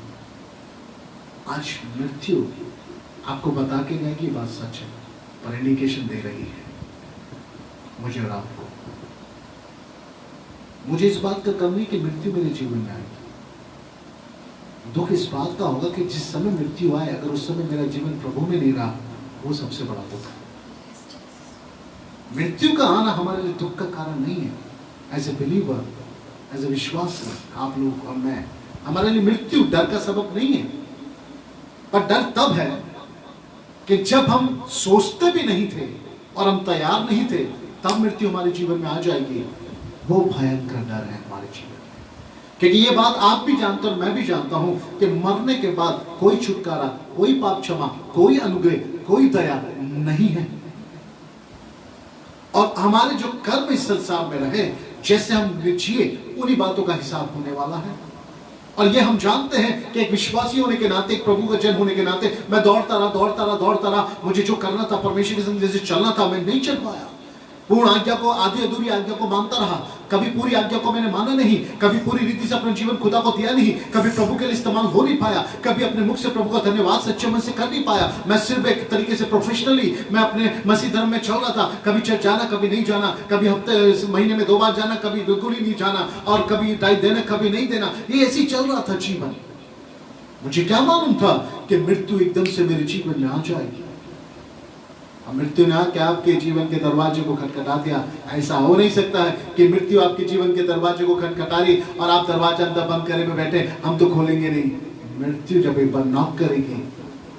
आज मृत्यु आपको बता के गए कि बात सच है, पर इंडिकेशन दे रही है मुझे और आपको। मुझे इस बात का गम नहीं कि मृत्यु मेरे जीवन में आएगी। दुख इस बात का होगा कि जिस समय मृत्यु आए, अगर उस समय मेरा जीवन प्रभु में नहीं रहा, वो सबसे बड़ा दुख है। मृत्यु का आना हमारे लिए दुख का कारण नहीं है। As a believer, as a विश्वासी, आप लोग और मैं, हमारे लिए मृत्यु डर का सबब नहीं है। पर डर तब है कि जब हम सोचते भी नहीं थे और हम तैयार नहीं थे, तब मृत्यु हमारे जीवन में आ जाएगी। वो भयंकर डर है हमारे जीवन में, क्योंकि ये बात आप भी जानते हो और मैं भी जानता हूं कि मरने के बाद कोई छुटकारा, कोई पाप क्षमा, कोई अनुग्रह, कोई दया नहीं है। और हमारे जो कर्म इस संसार में रहे, जैसे हम जिए, उन्हीं बातों का हिसाब होने वाला है। और ये हम जानते हैं कि एक विश्वासी होने के नाते, एक प्रभु का जन होने के नाते, मैं दौड़ता रहा, मुझे जो करना था, परमेश्वर के संग जैसे चलना था, मैं नहीं चल पाया। पूर्ण आज्ञा को, आधी अधूरी आज्ञा को मानता रहा, कभी पूरी आज्ञा को मैंने माना नहीं, कभी पूरी रीति से अपना जीवन खुदा को दिया नहीं, कभी प्रभु के लिए इस्तेमाल हो नहीं पाया, कभी अपने मुख से प्रभु का धन्यवाद सच्चे मन से कर नहीं पाया। मैं सिर्फ एक तरीके से प्रोफेशनली मैं अपने मसीह धर्म में चल रहा था, कभी चर्च जाना, कभी नहीं जाना, कभी हफ्ते महीने में 2 बार जाना, कभी बिल्कुल ही नहीं जाना, और कभी टाइम देना, कभी नहीं देना। ये ऐसे ही चल रहा था जीवन। मुझे क्या मालूम था कि मृत्यु एकदम से मेरे जीवन में आ जाएगी। मृत्यु ने आके आपके जीवन के दरवाजे को खटखटा दिया। ऐसा हो नहीं सकता है कि मृत्यु आपके जीवन के दरवाजे को खटखटा रही और आप दरवाजा अंदर बंद करे में बैठे, हम तो खोलेंगे नहीं। मृत्यु जब एक बार नॉक करेगी,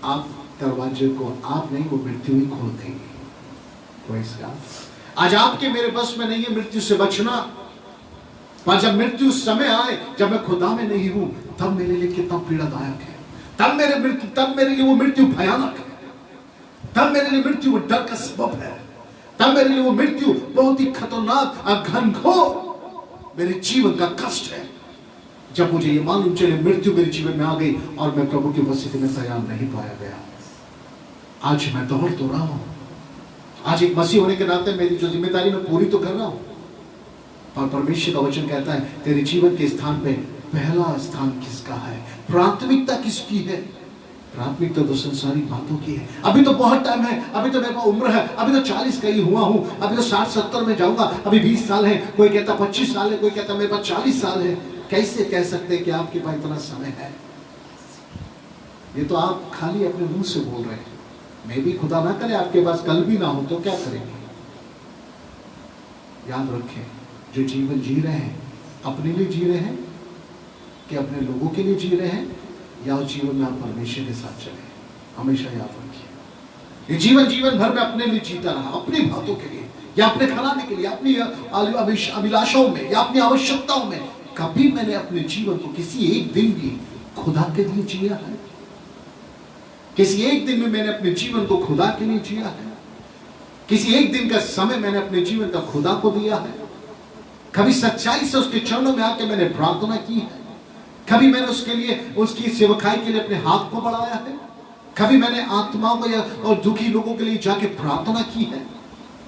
आप दरवाजे को, आप नहीं, वो मृत्यु ही खोल देगी। कोई आज आपके मेरे बस में नहीं है मृत्यु से बचना, पर जब मृत्यु समय आए, जब मैं खुदा में नहीं हूं, तब मेरे लिए कितना पीड़ादायक है, तब मेरे लिए वो मृत्यु भयानक है, तब मेरे लिए मृत्यु वो डर का सबब है, तब मेरे लिए वो मृत्यु बहुत ही खतरनाक और घनघोर मेरे जीवन का कष्ट है। जब मुझे ये मालूम चले मृत्यु मेरे जीवन में आ गई और मैं प्रभु की उपस्थिति में तैयार नहीं पाया गया। आज मैं दौड़ तो रहा हूं, आज एक मसीह होने के नाते मेरी जो जिम्मेदारी मैं पूरी तो कर रहा हूं, पर परमेश्वर का वचन कहता है तेरे जीवन के स्थान पे पहला स्थान किसका है, प्राथमिकता किसकी है। प्राथमिकता तो संसारिक बातों की है। अभी तो बहुत टाइम है, अभी तो मेरे पास उम्र है, अभी तो 40 का ही हुआ हूं, अभी तो 60-70 में जाऊंगा, अभी 20 साल है, कोई कहता 25 साल है, कोई कहता मेरे पास 40 साल है। कैसे कह सकते हैं कि आपके पास इतना समय है? ये तो आप खाली अपने मुंह से बोल रहे हैं। मैं भी खुदा ना करे आपके पास कल भी ना हो तो क्या करेंगे? याद रखें, जो जीवन जी रहे हैं अपने लिए जी रहे हैं कि अपने लोगों के लिए जी रहे हैं, या उस जीवन में आप परमेश्वर के साथ चले, हमेशा याद रखिए। ये जीवन भर में अपने लिए जीता रहा, अपनी बातों के लिए या अपने खिलाने के लिए, अपनी अभिलाषाओं में या अपनी आवश्यकताओं में, कभी मैंने अपने जीवन को किसी एक दिन भी खुदा के लिए जिया है? किसी एक दिन में मैंने अपने जीवन को खुदा के लिए जिया है? किसी एक दिन का समय मैंने अपने जीवन का खुदा को दिया है? कभी सच्चाई से उसके चरणों में आके मैंने प्रार्थना की है? कभी मैंने उसके लिए, उसकी सेवकाई के लिए अपने हाथ को बढ़ाया है? कभी मैंने आत्माओं को और दुखी लोगों के लिए जाके प्रार्थना की है?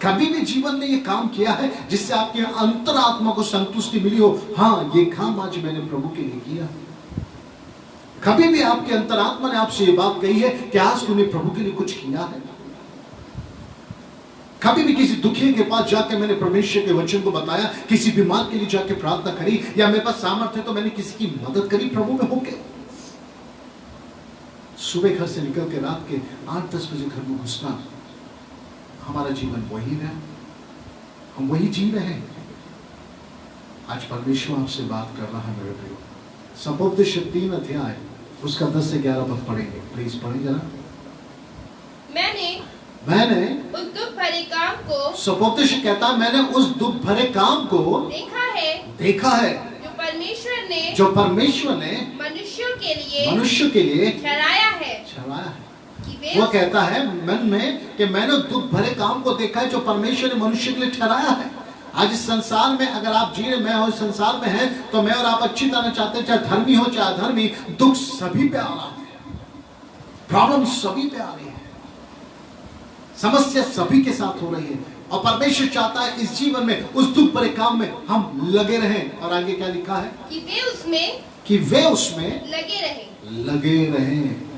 कभी भी जीवन में ये काम किया है जिससे आपके अंतरात्मा को संतुष्टि मिली हो, हाँ ये काम आज मैंने प्रभु के लिए किया? कभी भी आपके अंतरात्मा ने आपसे ये बात कही है कि आज तूने प्रभु के लिए कुछ किया है? कभी भी किसी दुखी के पास जाके मैंने परमेश्वर के वचन को बताया, किसी बीमार के लिए जाके प्रार्थना करी, या मेरे पास सामर्थ्य तो मैंने किसी की मदद करी प्रभु में होके? सुबह घर से निकल के रात के 8-10 बजे घर में घुसना, हमारा जीवन वही रहा, हम वही जी रहे हैं। आज परमेश्वर आपसे बात कर रहा है मेरे प्रियो। सपोपदेश 3 अध्याय उसका 10 से 11 पद पढ़ेंगे, प्लीज पढ़ें जरा। मैंने उस दुख भरे काम को, सपोपदेश कहता है मैंने उस दुख भरे काम को देखा है जो परमेश्वर ने मनुष्य के लिए ठहराया है। वो कहता है मन में कि मैंने दुख भरे काम को देखा है जो परमेश्वर ने मनुष्य के लिए ठहराया है। आज इस संसार में अगर आप जी रहे, मैं और संसार में है, तो मैं और आप अच्छी तरह चाहते हैं, चाहे धर्मी हो चाहे अधर्मी, दुख सभी पे आ रहा है, प्रॉब्लम सभी पे आ रही है, समस्या सभी के साथ हो रही है, और परमेश्वर चाहता है इस जीवन में उस दुख भरे काम में हम लगे रहें। और आगे क्या लिखा है कि वे उसमें लगे रहें।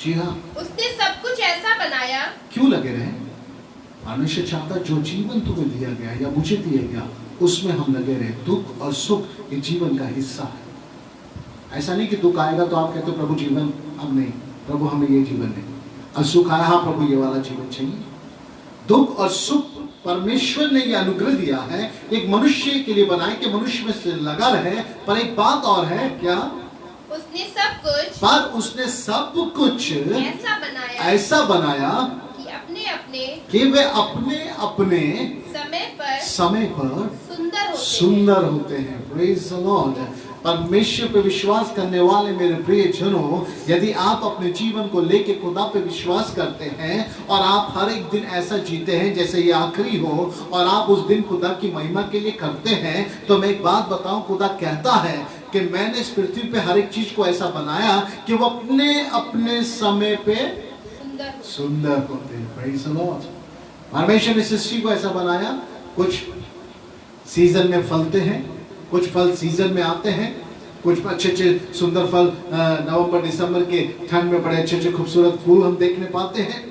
जी हाँ, उसने सब कुछ ऐसा बनाया। क्यों लगे रहे? परमेश्वर चाहता जो जीवन तुम्हें दिया गया या मुझे दिया गया उसमें हम लगे रहे। दुख और सुख ये जीवन का हिस्सा है। ऐसा नहीं कि दुख आएगा तो आप कहते हो प्रभु जीवन अब नहीं, प्रभु हमें ये जीवन नहीं। और सुख आया, हाँ प्रभु ये वाला जीवन चाहिए। दुख और सुख परमेश्वर ने ये अनुग्रह दिया है एक मनुष्य के लिए बनाए कि मनुष्य में से लगा रहे। पर एक बात और है, क्या? उसने सब कुछ, पर उसने सब कुछ ऐसा बनाया कि वे अपने अपने समय पर सुंदर होते हैं। Praise the Lord. परमेश्वर पे विश्वास करने वाले मेरे प्रिय जनों, यदि आप अपने जीवन को लेके खुदा पे विश्वास करते हैं और आप हर एक दिन ऐसा जीते हैं जैसे ये आखिरी हो और आप उस दिन खुदा की महिमा के लिए करते हैं, तो मैं एक बात बताऊं, खुदा कहता है कि मैंने इस पृथ्वी पे हर एक चीज को ऐसा बनाया कि वो अपने अपने समय पे सुंदर होते हैं। Praise the Lord. परमेश्वर ने सृष्टि को ऐसा बनाया, कुछ सीजन में फलते हैं, कुछ फल सीजन में आते हैं, कुछ अच्छे अच्छे सुंदर फल नवंबर दिसंबर के ठंड में बड़े अच्छे अच्छे खूबसूरत फूल हम देखने पाते हैं।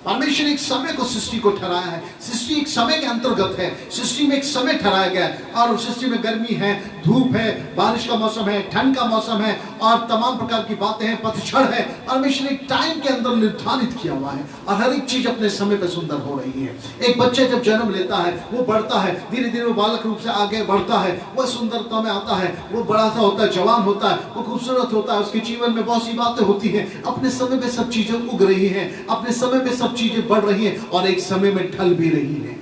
परमेश्वर एक समय को सृष्टि को ठहराया है। सृष्टि एक समय के अंतर्गत है। सृष्टि में एक समय ठहराया गया है और सृष्टि में गर्मी है, धूप है, बारिश का मौसम है, ठंड का मौसम है और तमाम प्रकार की बातें हैं, पतझड़ है। परमेश्वर ने एक टाइम के अंदर निर्धारित किया हुआ है और हर एक चीज अपने समय पर सुंदर हो रही है। एक बच्चा जब जन्म लेता है, वो बढ़ता है, धीरे धीरे वो बालक रूप से आगे बढ़ता है, वो सुंदरता में आता है, वो बड़ा सा होता है, जवान होता है, वो खूबसूरत होता है, उसके जीवन में बहुत सी बातें होती हैं। अपने समय में सब चीजें उग रही हैं, अपने समय में सब चीजें बढ़ रही हैं और एक समय में ढल भी रही है।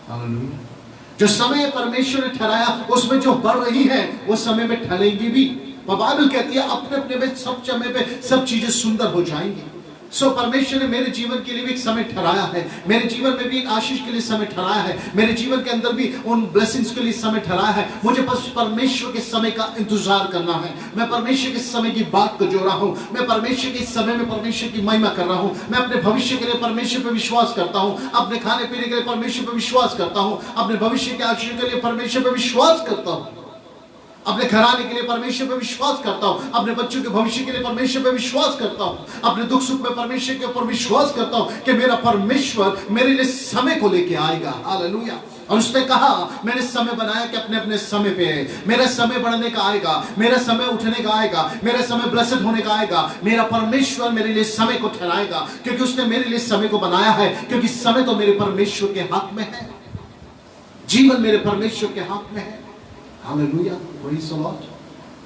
हालेलुया। जो समय परमेश्वर ने ठहराया उसमें जो बढ़ रही है वो समय में ढलेंगी भी। बाइबल कहती है अपने अपने में सब समय पे सब चीजें सुंदर हो जाएंगी। सो परमेश्वर ने मेरे जीवन के लिए भी एक समय ठहराया है, मेरे जीवन में भी एक आशीष के लिए समय ठहराया है, मेरे जीवन के अंदर भी उन ब्लेसिंग्स के लिए समय ठहराया है। मुझे बस परमेश्वर के समय का इंतजार करना है। मैं परमेश्वर के समय की बात को जो रहा हूँ, मैं परमेश्वर के समय में परमेश्वर की महिमा कर रहा हूँ। मैं अपने भविष्य के लिए परमेश्वर पे विश्वास करता हूँ, अपने खाने पीने के लिए परमेश्वर पे विश्वास करता हूँ, अपने भविष्य के आशीष के लिए परमेश्वर पे विश्वास करता हूँ, अपने घराने के लिए परमेश्वर पे विश्वास करता हूं, अपने बच्चों के भविष्य के लिए परमेश्वर पे विश्वास करता हूं, अपने दुख सुख में परमेश्वर के ऊपर विश्वास करता हूं कि मेरा परमेश्वर मेरे लिए समय को लेके आएगा। हालेलुया। और उसने कहा मैंने समय बनाया कि अपने अपने समय पे है। मेरा समय बढ़ने का आएगा, मेरा समय उठने का आएगा, मेरा समय ब्लेसेड होने का आएगा। मेरा परमेश्वर मेरे लिए समय को ठहराएगा क्योंकि उसने मेरे लिए समय को बनाया है, क्योंकि समय तो मेरे परमेश्वर के हाथ में है, जीवन मेरे परमेश्वर के हाथ में है। Hallelujah, praise the Lord.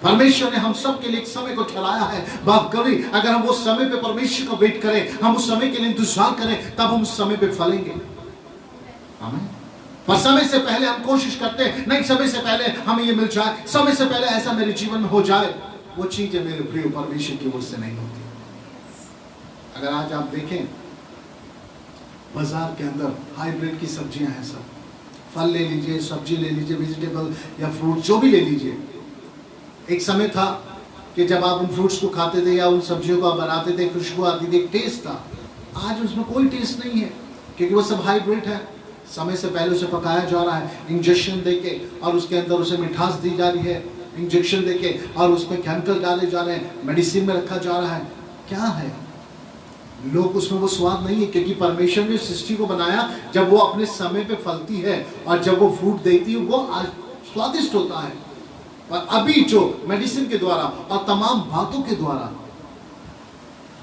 परमेश्वर ने हम सब के लिए एक समय को ठहराया है। बात करें, अगर हम वो समय पे परमेश्वर को वेट करें, हम उस समय के लिए इंतजार करें, तब हम उस समय पे फलेंगे। आमीन। पर समय से पहले हम कोशिश करते हैं, नहीं समय से पहले हमें ये मिल जाए, समय से पहले ऐसा मेरे जीवन में हो जाए, वो चीजें मेरे प्रिय परमेश्वर की ओर से नहीं होती। अगर आज आप देखें बाजार के अंदर हाइब्रिड की सब्जियां हैं, सब फल ले लीजिए, सब्जी ले लीजिए, वेजिटेबल या फ्रूट जो भी ले लीजिए। एक समय था कि जब आप उन फ्रूट्स को खाते थे या उन सब्जियों को आप बनाते थे, खुशबू आती थी, एक टेस्ट था। आज उसमें कोई टेस्ट नहीं है क्योंकि वो सब हाइब्रिड है। समय से पहले उसे पकाया जा रहा है इंजेक्शन देके, और उसके अंदर उसे मिठास दी जा रही है इंजेक्शन देके, और उसमें केमिकल डाले जा रहे हैं, मेडिसिन में रखा जा रहा है। क्या है? लोग उसमें वो स्वाद नहीं है, क्योंकि परमेश्वर ने सृष्टि को बनाया जब वो अपने समय पे फलती है और जब वो फ्रूट देती है वो स्वादिष्ट होता है। और अभी जो मेडिसिन के द्वारा और तमाम बातों के द्वारा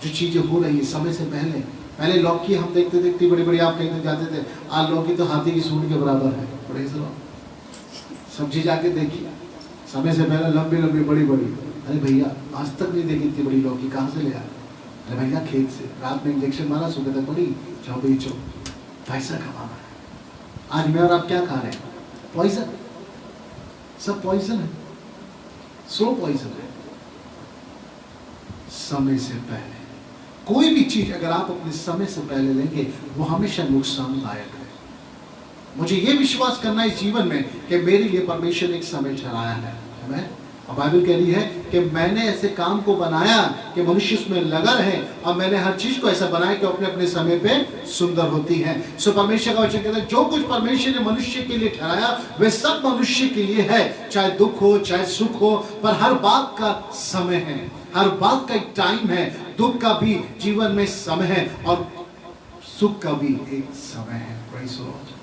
जो चीजें हो रही है समय से पहले लौकी हम देखते देखते बड़ी बड़ी आप कहीं जाते थे, आज लौकी तो हाथी की सूंड के बराबर है। Praise the Lord. सब्जी जाके देखिए, समय से पहले लंबी लंबी बड़ी बड़ी, अरे भैया आज तक नहीं देखी इतनी बड़ी लौकी, कहाँ से ले आए? अरे भैया खेत से, रात में इंजेक्शन मारा, सुबह तक बड़ी, जाओ बेचो, पैसा कमाना है। आज मैं और आप क्या खा रहे हैं? पॉइजन, सब पॉइजन है, स्लो पॉइजन है। समय से पहले कोई भी चीज अगर आप अपने समय से पहले लेंगे वो हमेशा नुकसानदायक है। मुझे ये विश्वास करना है इस जीवन में कि मेरे लिए परमेश्वर ने एक समय ठहराया है। आमीन। और बाइबल कह रही है कि मैंने ऐसे काम को बनाया कि मनुष्य उसमें लगा रहे, और मैंने हर चीज को ऐसा बनाया कि अपने अपने समय पे सुंदर होती है। सो परमेश्वर का वचन कहता है जो कुछ परमेश्वर ने मनुष्य के लिए ठहराया वे सब मनुष्य के लिए है, चाहे दुख हो चाहे सुख हो, पर हर बात का समय है, हर बात का एक टाइम है। दुख का भी जीवन में समय है और सुख का भी एक समय है। Praise the Lord.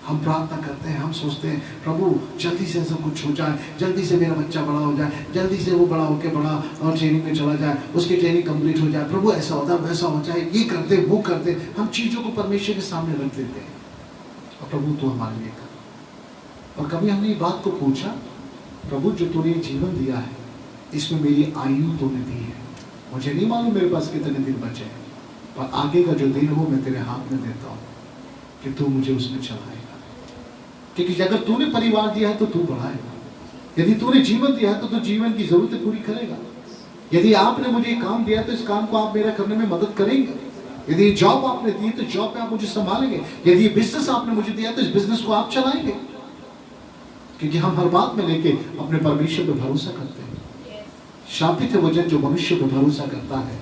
हम प्रार्थना करते हैं, हम सोचते हैं प्रभु जल्दी से सब कुछ हो जाए, जल्दी से मेरा बच्चा बड़ा हो जाए, जल्दी से वो बड़ा होके बड़ा और ट्रेनिंग में चला जाए, उसकी ट्रेनिंग कंप्लीट हो जाए, प्रभु ऐसा होता वैसा हो जाए, ये करते वो करते। हम चीज़ों को परमेश्वर के सामने रख देते हैं और प्रभु तो हमारे लिए कर। और कभी हमने ये बात को पूछा, प्रभु जो तूने जीवन दिया है इसमें मेरी आयु तूने दी है, मुझे नहीं मालूम मेरे पास कितने दिन बचे हैं, पर आगे का जो दिन हो मैं तेरे हाथ में देता हूँ कि तू मुझे उसमें चलाएगा। क्योंकि अगर तूने परिवार दिया है तो तू बढ़ाएगा, यदि तूने जीवन दिया है तो तू जीवन की जरूरतें पूरी करेगा। यदि आपने मुझे काम दिया तो इस काम को आप मेरा करने में मदद करेंगे। यदि जॉब आपने दी तो जॉब पे आप मुझे संभालेंगे। यदि बिजनेस आपने मुझे दिया तो इस बिजनेस को आप चलाएंगे। क्योंकि हम हर बात में लेके अपने परमेश्वर पे भरोसा करते हैं। शापित है वो जन जो मनुष्य पे भरोसा करता है,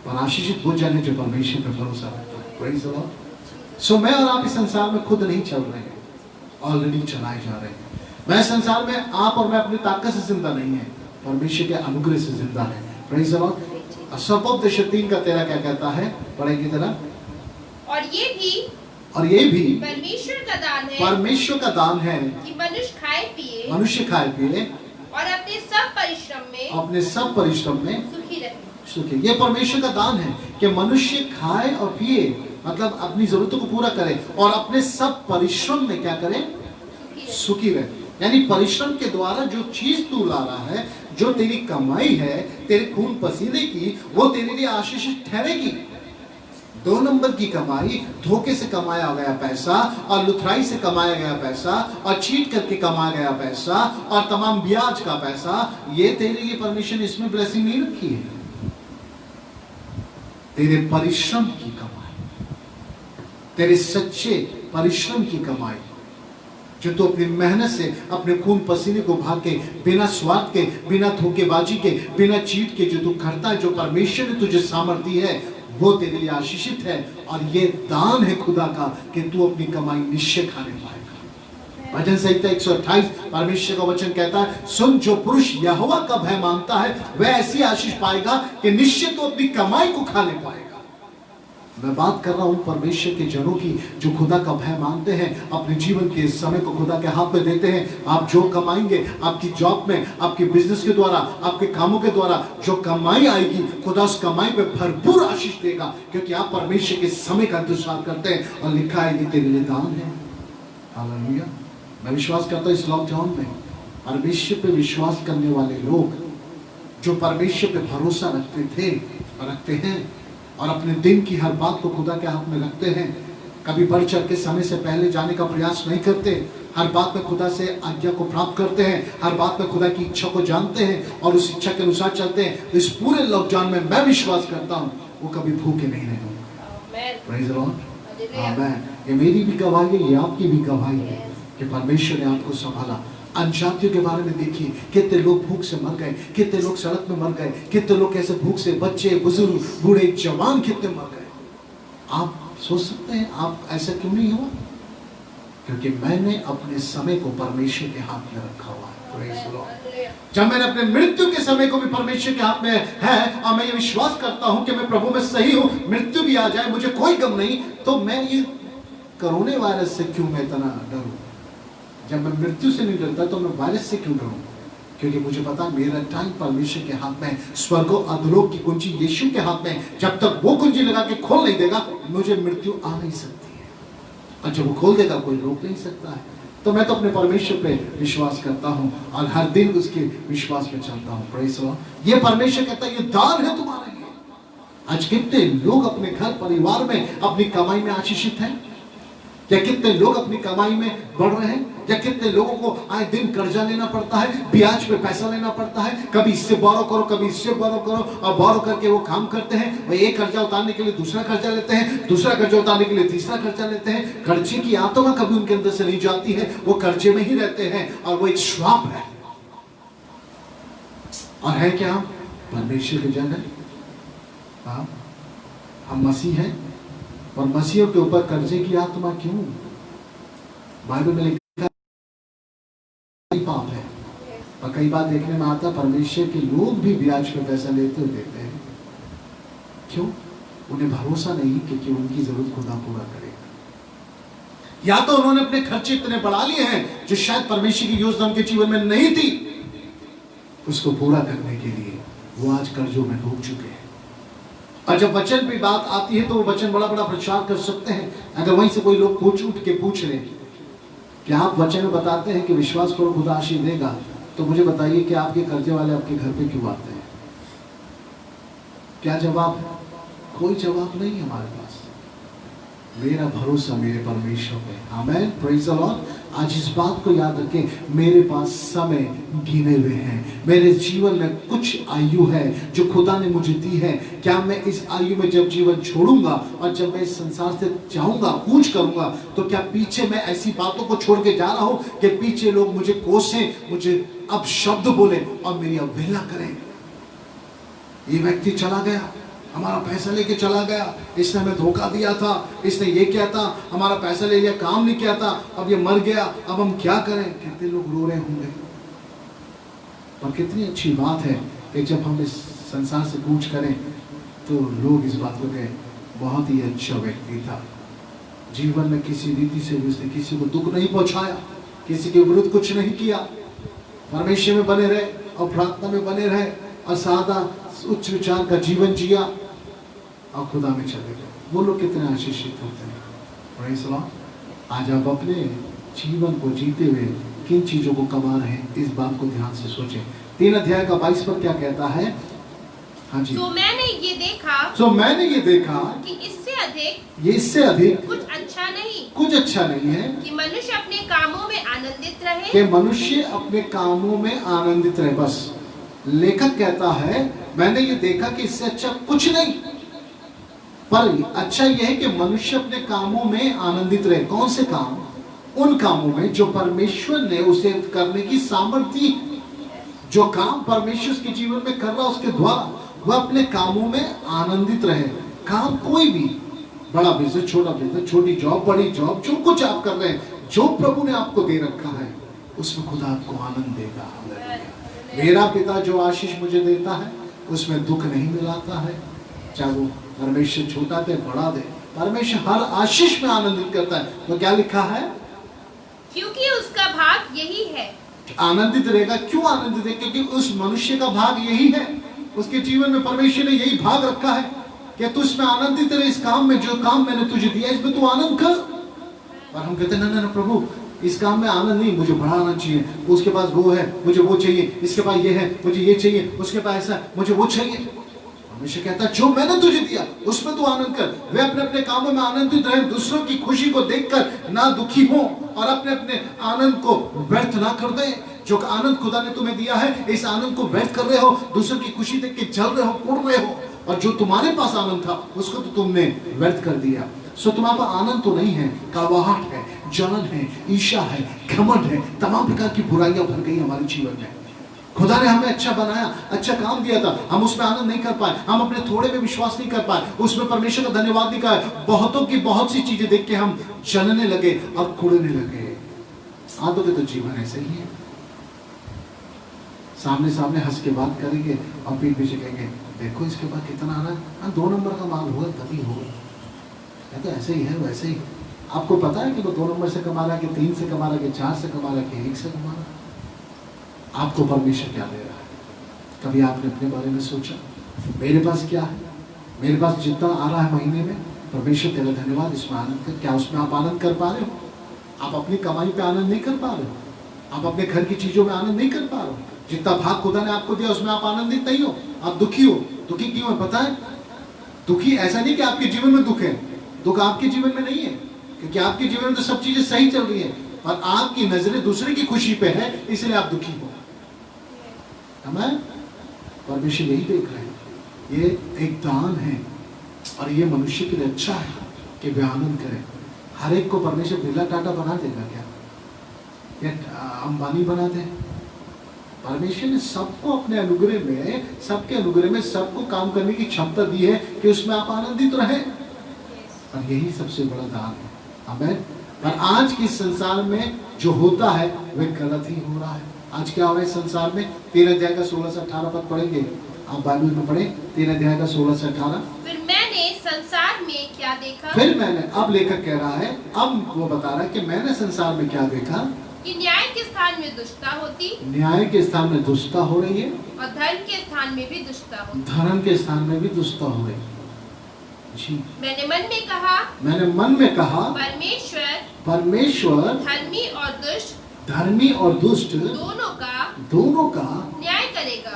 पर आशीषित वो जन है जो परमेश्वर पे भरोसा करता है। Praise the Lord. सो मैं और आप इस संसार में खुद नहीं चल रहे हैं, ऑलरेडी चलाए जा रहे हैं। मैं संसार में आप और मैं अपनी ताकत से जिंदा नहीं है, परमेश्वर के अनुग्रह से जिंदा है। Praise the Lord. सपोपदेश 3 का 13 क्या कहता है, पढ़ेंगे जरा। और ये भी परमेश्वर का दान है, परमेश्वर का दान है कि मनुष्य खाए पिए और अपने सब परिश्रम में सुखी रहे। सुखी, ये परमेश्वर का दान है कि मनुष्य खाए और पिए, मतलब अपनी जरूरतों को पूरा करे और अपने सब परिश्रम में क्या करे, सुखी रहे। यानी परिश्रम के द्वारा जो चीज तू ला रहा है, जो तेरी कमाई है, तेरे खून पसीने की, वो तेरे लिए आशीषित ठहरेगी। 2 नंबर की कमाई, धोखे से कमाया गया पैसा और लुथराई से कमाया गया पैसा और चीट करके कमाया गया पैसा और तमाम ब्याज का पैसा, ये तेरे लिए परमेश्वर ने इसमें ब्लेसिंग नहीं रखी है। तेरे परिश्रम की कमाई, तेरे सच्चे परिश्रम की कमाई, जो तू अपनी मेहनत से अपने खून पसीने को भाग के, बिना स्वार्थ के, बिना धोखेबाजी के, बिना चीट के जो तू करता है, जो परमेश्वर ने तुझे सामर्थ्य दी है, वो तेरे लिए आशीषित है। और ये दान है खुदा का कि तू अपनी कमाई निश्चय खाने पाएगा। भजन संहिता 128 परमेश्वर का वचन कहता है, सुन जो पुरुष यहोवा का भय मानता है वह ऐसी आशीष पाएगा कि निश्चय तो अपनी कमाई को खाने पाएगा। मैं बात कर रहा हूं परमेश्वर के जनों की जो खुदा का भय मानते हैं, अपने जीवन के समय को खुदा के हाथ में देते हैं। आप जो कमाएंगे, आपकी जॉब में, आपके बिजनेस के द्वारा, आपके कामों के द्वारा जो कमाई आएगी, खुदा उस कमाई पे भरपूर आशीष देगा, क्योंकि आप परमेश्वर के समय का इंतजार करते हैं और लिखा है ये तेरे लिए दान है। हालेलुया। मैं विश्वास करता हूं इस लॉकडाउन में परमेश्वर पे विश्वास करने वाले लोग जो परमेश्वर पे भरोसा रखते थे और रखते हैं और अपने दिन की हर बात को खुदा के हाथ में रखते हैं, कभी बढ़ चढ़ के समय से पहले जाने का प्रयास नहीं करते, हर बात में खुदा से आज्ञा को प्राप्त करते हैं, हर बात में खुदा की इच्छा को जानते हैं और उस इच्छा के अनुसार चलते हैं, तो इस पूरे लॉकडाउन में मैं विश्वास करता हूँ वो कभी भूखे नहीं रहेंगे। Praise the Lord. आमीन। ये मेरी भी गवाही है, ये आपकी भी गवाही है कि परमेश्वर ने आपको संभाला। अनजातियों के बारे में देखिए, कितने लोग भूख से मर गए, कितने लोग सड़क में मर गए, कितने लोग ऐसे भूख से, बच्चे, बुजुर्ग, बूढ़े, जवान कितने मर गए। आप सोच सकते हैं आप ऐसा क्यों नहीं हुआ? क्योंकि मैंने अपने समय को परमेश्वर के हाथ में रखा हुआ है। Praise the Lord. जब मैंने अपने मृत्यु के समय को भी परमेश्वर के हाथ में है और मैं ये विश्वास करता हूं कि मैं प्रभु में सही हूं, मृत्यु भी आ जाए मुझे कोई गम नहीं, तो मैं ये कोरोना वायरस से क्यों मैं इतना डरूं? जब मैं मृत्यु से नहीं डरता तो मैं वायरस से क्यों डरूं? क्योंकि मुझे पता मेरा टाइम परमेश्वर के हाथ में, स्वर्ग और अधोलोक की कुंजी यीशु के हाथ में। जब तक वो कुंजी लगा के खोल नहीं देगा मुझे मृत्यु आ नहीं सकती है, और जब वो खोल देगा कोई रोक नहीं सकता है। तो मैं तो अपने परमेश्वर पे विश्वास करता हूँ और हर दिन उसके विश्वास पे चलता हूँ। Praise the Lord. ये परमेश्वर कहता है ये दान है तुम्हारे लिए। आज कितने लोग अपने घर परिवार में अपनी कमाई में आशीषित हैं, या कितने लोग अपनी कमाई में बढ़ रहे हैं, या कितने लोगों को आए दिन कर्जा लेना पड़ता है, ब्याज पे पैसा लेना पड़ता है, कभी इससे बोरो करो, कभी इससे बोरो करो, और बोरो करके वो काम करते हैं। वही एक कर्जा उतारने के लिए दूसरा कर्जा लेते हैं, दूसरा कर्जा उतारने के लिए तीसरा कर्जा लेते हैं। कर्जे की आत्मा कभी उनके अंदर से नहीं जाती है, वो कर्जे में ही रहते हैं और वो एक श्राप है। और है क्या? परमेश्वर के जन है, हम मसीह हैं, और मसीह के ऊपर कर्जे की आत्मा क्यों? बाइबल में लिखा है पाप है, और कई बार देखने में आता परमेश्वर के लोग भी ब्याज पे पैसा लेते हुए देते हैं। क्यों? उन्हें भरोसा नहीं कि उनकी जरूरत खुदा पूरा करेगा। या तो उन्होंने अपने खर्चे इतने बढ़ा लिए हैं जो शायद परमेश्वर की योजना उनके जीवन में नहीं थी, उसको पूरा करने के लिए वो आज कर्जों में डूब चुके हैं। और जब वचन पे बात आती है तो वो वचन बड़ा बड़ा प्रचार कर सकते हैं। अगर वहीं से कोई लोग उठ के पूछ रहे कि आप वचन में बताते हैं कि विश्वास करो खुदा आशीष देगा, तो मुझे बताइए कि आपके कर्जे वाले आपके घर पे क्यों आते हैं? क्या जवाब है? कोई जवाब नहीं है हमारे पास। मेरा भरोसा मेरे परमेश्वर पे। आमेन, प्रेज द लॉर्ड। आज इस बात को याद रखें, मेरे पास समय गिने हुए हैं। मेरे जीवन में कुछ आयु है जो खुदा ने मुझे दी है। क्या मैं इस आयु में जब जीवन छोड़ूंगा और जब मैं इस संसार से जाऊंगा, कूच करूंगा, तो क्या पीछे मैं ऐसी बातों को छोड़ के जा रहा हूं कि पीछे लोग मुझे कोसें, मुझे अब शब्द बोले और मेरी अवहेलना करें? ये व्यक्ति चला गया, हमारा पैसा लेके चला गया, इसने हमें धोखा दिया था, इसने ये किया था, हमारा पैसा ले लिया, काम नहीं किया था, अब ये मर गया, अब हम क्या करें? कितने लोग रो रहे होंगे। और कितनी अच्छी बात है कि जब हम इस संसार से कूच करें तो लोग इस बात को कहें बहुत ही अच्छा व्यक्ति था, जीवन में किसी रीति से भी उसने किसी को दुख नहीं पहुंचाया, किसी के विरुद्ध कुछ नहीं किया, परमेश्वर में बने रहे और प्रार्थना में बने रहे और सादा उच्च विचार का जीवन जिया और खुदा में चले गए। वो लोग कितने आशीषित होते हैं। Praise the Lord. आज आप अपने जीवन को जीते हुए किन चीजों को कमा रहे हैं, इस बात को ध्यान से सोचें। 3 अध्याय का 22 पद क्या कहता है? हाँ जी। तो मैंने ये देखा कि इससे अधिक कुछ अच्छा नहीं है कि मनुष्य अपने कामों में आनंदित रहे। कि मनुष्य अपने कामों में आनंदित रहे। बस लेखक कहता है मैंने ये देखा कि इससे अच्छा कुछ नहीं, पर अच्छा यह है कि मनुष्य अपने कामों में आनंदित रहे। कौन से काम? उन कामों में जो परमेश्वर ने उसे करने की सामर्थ्य, जो काम परमेश्वर उसके जीवन में कर रहा उसके द्वारा, वह अपने कामों में आनंदित रहे। काम कोई भी, बड़ा बिजनेस, छोटा बिजनेस, छोटी जॉब, बड़ी जॉब, जो कुछ आप कर रहे हैं, जो प्रभु ने आपको दे रखा है, उसमें खुदा आपको आनंद देगा। मेरा पिता जो आशीष मुझे देता है उसमें दुख नहीं मिलाता है। चाहे वो परमेश्वर छोटा दे बड़ा दे, परमेश्वर हर आशीष में आनंदित करता है। तो क्या लिखा है? क्योंकि उसका भाग यही है। आनंदित रहेगा। क्यों आनंदित है? क्योंकि उस मनुष्य का भाग यही है। उसके जीवन में परमेश्वर ने यही भाग रखा है कि तू इसमें आनंदित रहे। इस काम में, जो काम मैंने तुझे दिया, इसमें तू आनंद कर। और हम कहते हैं ना प्रभु, इस काम में आनंद नहीं, मुझे बड़ा आनंद चाहिए। उसके पास वो है, मुझे वो चाहिए, इसके पास ये है, मुझे ये चाहिए, उसके पास ऐसा, मुझे वो चाहिए। परमेश्वर कहता है जो मैंने तुझे दिया उसमें तू आनंद कर। वे अपने अपने कामों में आनंदित रहे, दूसरों की खुशी को देखकर ना दुखी हो और अपने अपने आनंद को व्यर्थ ना कर दे। जो आनंद खुदा ने तुम्हें दिया है, इस आनंद को व्यर्थ कर रहे हो, दूसरों की खुशी देख के जल रहे हो, कुड़ रहे हो, और जो तुम्हारे पास आनंद था उसको तो तुमने व्यर्थ कर दिया। सो तुम्हारे पास आनंद तो नहीं है, कड़वाहट है, जलन है, ईर्ष्या है, घमंड है, तमाम प्रकार की बुराइयां भर गई हमारे जीवन में। खुदा ने हमें अच्छा बनाया, अच्छा काम दिया था, हम उसमें आनंद नहीं कर पाए, हम अपने थोड़े में विश्वास नहीं कर पाए, उसमें परमेश्वर का धन्यवाद नहीं कहा। बहुतों की बहुत सी चीजें देख के हम जलने लगे और कुड़ने लगे। आदों के तो जीवन ऐसे ही है। सामने सामने हंस के बात करेंगे और पीठ पीछे कहेंगे देखो इसके पास कितना आ रहा है, 2 नंबर का माल होगा तभी होगा। तो ऐसे ही है, वैसे ही। आपको पता है कि वो 2 नंबर से कमा रहा है, कि 3 से कमा रहा है, कि 4 से कमा रहा है, कि 1 से कमा रहा है? आपको परमेश्वर क्या दे रहा है? कभी आपने अपने बारे में सोचा? मेरे पास क्या है? मेरे पास जितना आ रहा है महीने में, परमेश्वर तेरा धन्यवाद, इसमें आनंद कर। क्या उसमें आप आनंद कर पा रहे हो? आप अपनी कमाई पे आनंद नहीं कर पा रहे हो, आप अपने घर की चीजों में आनंद नहीं कर पा रहे हो। जितना भाग खुदा ने आपको दिया उसमें आप आनंदित नहीं हो, आप दुखी हो। दुखी क्यों है पता है? दुखी ऐसा नहीं कि आपके जीवन में दुख है, दुख आपके जीवन में नहीं है, क्योंकि आपके जीवन में तो सब चीजें सही चल रही है, और आपकी नजरें दूसरे की खुशी पे है, इसलिए आप दुखी हो। हमें परमेश्वर यही देख रहे हैं, ये एक दान है और ये मनुष्य के लिए अच्छा है कि वे आनंद करें। हर एक को परमेश्वर बिरला टाटा बना देगा क्या? या अंबानी बना दे? परमेश्वर ने सबको अपने अनुग्रह में, सबके अनुग्रह में सबको काम करने की क्षमता दी है कि उसमें आप आनंदित रहें, और यही सबसे बड़ा दान है। आमीन। पर आज के संसार में जो होता है वह गलत ही हो रहा है। आज क्या हो रहा है संसार में? 3 अध्याय का 16 से 18 पद पढ़ेंगे, आप बाइबल में पढ़े 3 अध्याय का 16 से 18। फिर मैंने संसार में क्या देखा, फिर मैंने, अब लेखक कह रहा है, अब वो बता रहा है कि मैंने संसार में क्या देखा कि न्याय के स्थान में दुष्टता होती, न्याय के स्थान में दुष्टता हो रही है और धर्म के स्थान में भी दुष्टता होती। धर्म के स्थान में भी दुष्टता हो रही है। जी, मैंने मन में कहा, परमेश्वर धर्मी और दुष्ट दोनों का न्याय करेगा।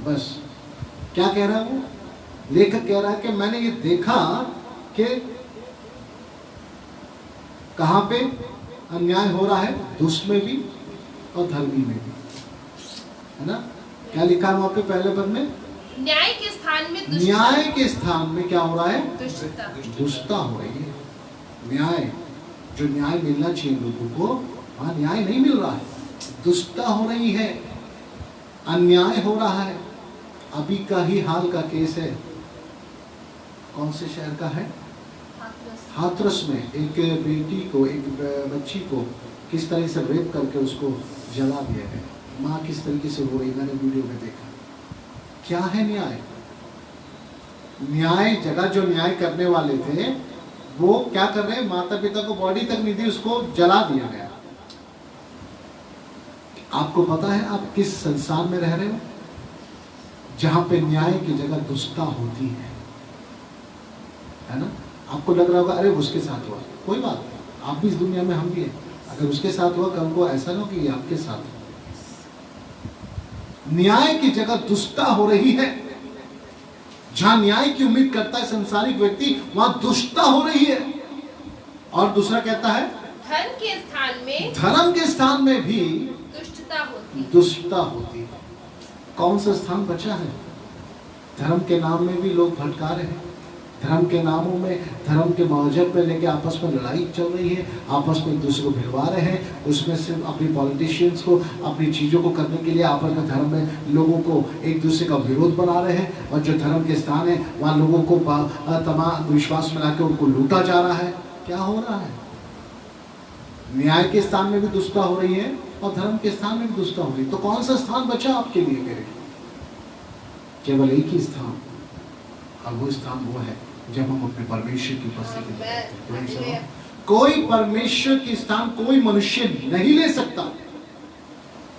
बस क्या कह रहा है वो? लेखक कह रहा है कि मैंने ये देखा कि कहां पे अन्याय हो रहा है, दुष्ट में भी और धर्मी में भी, है ना? क्या लिखा है वहां पे पहले पद में? न्याय के स्थान में न्याय के स्थान में क्या हो रहा है? दुष्टता हो रही है। न्याय, जो न्याय मिलना चाहिए लोगों को, वहां न्याय नहीं मिल रहा है, दुष्टता हो रही है, अन्याय हो रहा है। अभी का ही हाल का केस है, कौन से शहर का है? हाथरस में एक बेटी को, एक बच्ची को किस तरह से रेप करके उसको जला दिया गया। माँ किस तरीके से रो रही, मैंने वीडियो में देखा। क्या है न्याय? न्याय जगह जो न्याय करने वाले थे वो क्या कर रहे हैं? माता पिता को बॉडी तक नहीं दी, उसको जला दिया गया। आपको पता है आप किस संसार में रह रहे हो जहां पे न्याय की जगह दुष्टता होती है ना? आपको लग रहा होगा अरे उसके साथ हुआ, कोई बात नहीं, आप भी इस दुनिया में, हम भी हैं। अगर उसके साथ हुआ कल को ऐसा ना हो कि आपके साथ हो। न्याय की जगह दुष्टता हो रही है। जहां न्याय की उम्मीद करता है संसारिक व्यक्ति, वहां दुष्टता हो रही है। और दूसरा कहता है धर्म के स्थान में भी दुष्टता होती है। कौन सा स्थान बचा है? धर्म के नाम में भी लोग भटका रहे हैं। धर्म के नामों में, धर्म के मौजब पे लेके आपस में लड़ाई चल रही है, आपस में एक दूसरे को भिड़वा रहे हैं। उसमें सिर्फ अपनी पॉलिटिशियंस को अपनी चीज़ों को करने के लिए आपस में धर्म में लोगों को एक दूसरे का विरोध बना रहे हैं। और जो धर्म के स्थान है वहाँ लोगों को तमाम विश्वास में लाके उनको लूटा जा रहा है। क्या हो रहा है? न्याय के स्थान में भी दुष्टता हो रही है और धर्म के स्थान में भी दुष्टता हो रही है। तो कौन सा स्थान बचा आपके लिए? मेरे केवल एक ही स्थान, और वो स्थान वो है जब हम अपने परमेश्वर की उपस्थिति में। कोई परमेश्वर की स्थान कोई मनुष्य नहीं ले सकता।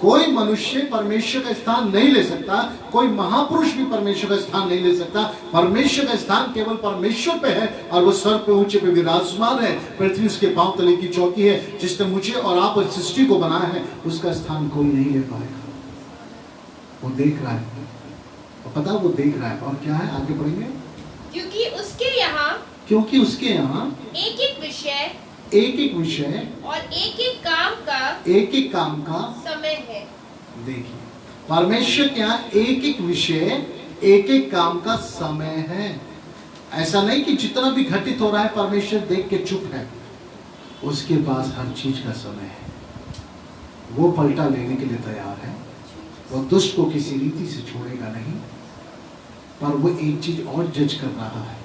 कोई मनुष्य परमेश्वर का स्थान नहीं ले सकता। कोई महापुरुष भी परमेश्वर का स्थान नहीं ले सकता। परमेश्वर का स्थान केवल परमेश्वर पे है और वो सर पे ऊंचे पे विराजमान है। पृथ्वी उसके पांव तले की चौकी है। जिसने मुझे और आप और सृष्टि को बनाया है, उसका स्थान कोई नहीं ले पाएगा। वो देख रहा है, पता वो देख रहा है। और क्या है, आगे पढ़ेंगे। क्योंकि उसके यहाँ एक एक विषय और एक एक काम का समय है। देखिए, परमेश्वर के यहाँ एक एक विषय, एक एक काम का समय है। ऐसा नहीं कि जितना भी घटित हो रहा है परमेश्वर देख के चुप है। उसके पास हर चीज का समय है। वो पलटा लेने के लिए तैयार है। वो दुष्ट को किसी रीति से छोड़ेगा नहीं। पर वो एक चीज और जज कर रहा है।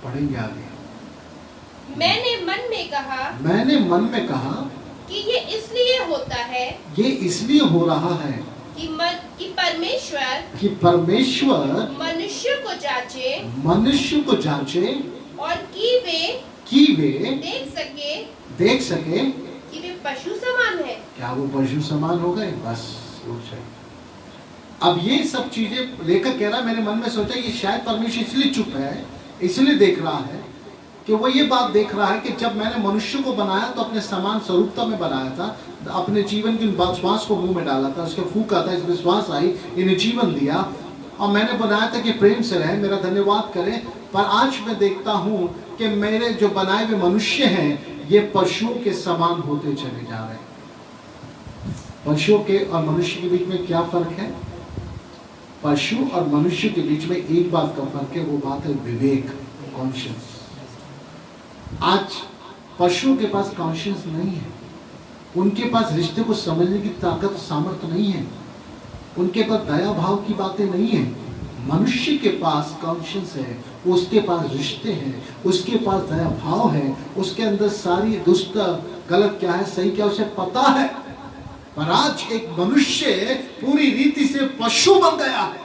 पढ़ेंगे आगे। मैंने मन में कहा कि ये इसलिए होता है, ये इसलिए हो रहा है कि परमेश्वर मनुष्य को जांचे और कि वे देख सके कि वे पशु समान है। क्या वो पशु समान हो गए? बस रुक जाए। अब ये सब चीजें लेकर कह रहा है, मैंने मन में सोचा कि शायद परमेश्वर इसलिए चुप है, इसलिए देख रहा है कि वो ये बात देख रहा है कि जब मैंने मनुष्य को बनाया तो अपने समान स्वरूपता में बनाया था। अपने जीवन की श्वास को मुंह में डाला था, उसके फूका था, इसमें श्वास आई, इन्हें जीवन दिया और मैंने बनाया था कि प्रेम से रहे, मेरा धन्यवाद करें। पर आज मैं देखता हूं कि मेरे जो बनाए हुए मनुष्य हैं ये पशुओं के समान होते चले जा रहे हैं। पशुओं के और मनुष्य के बीच में क्या फर्क है? पशु और मनुष्य के बीच में एक बात का फर्क है, वो बात है विवेक, कॉन्शियस। आज पशुओं के पास कॉन्शियस नहीं है। उनके पास रिश्ते को समझने की ताकत सामर्थ्य नहीं है। उनके पास दया भाव की बातें नहीं है। मनुष्य के पास कॉन्शियस है, उसके पास रिश्ते हैं, उसके पास दया भाव है, उसके अंदर सारी दुष्ट गलत क्या है सही क्या उसे पता है। पर आज एक मनुष्य पूरी रीति से पशु बन गया है।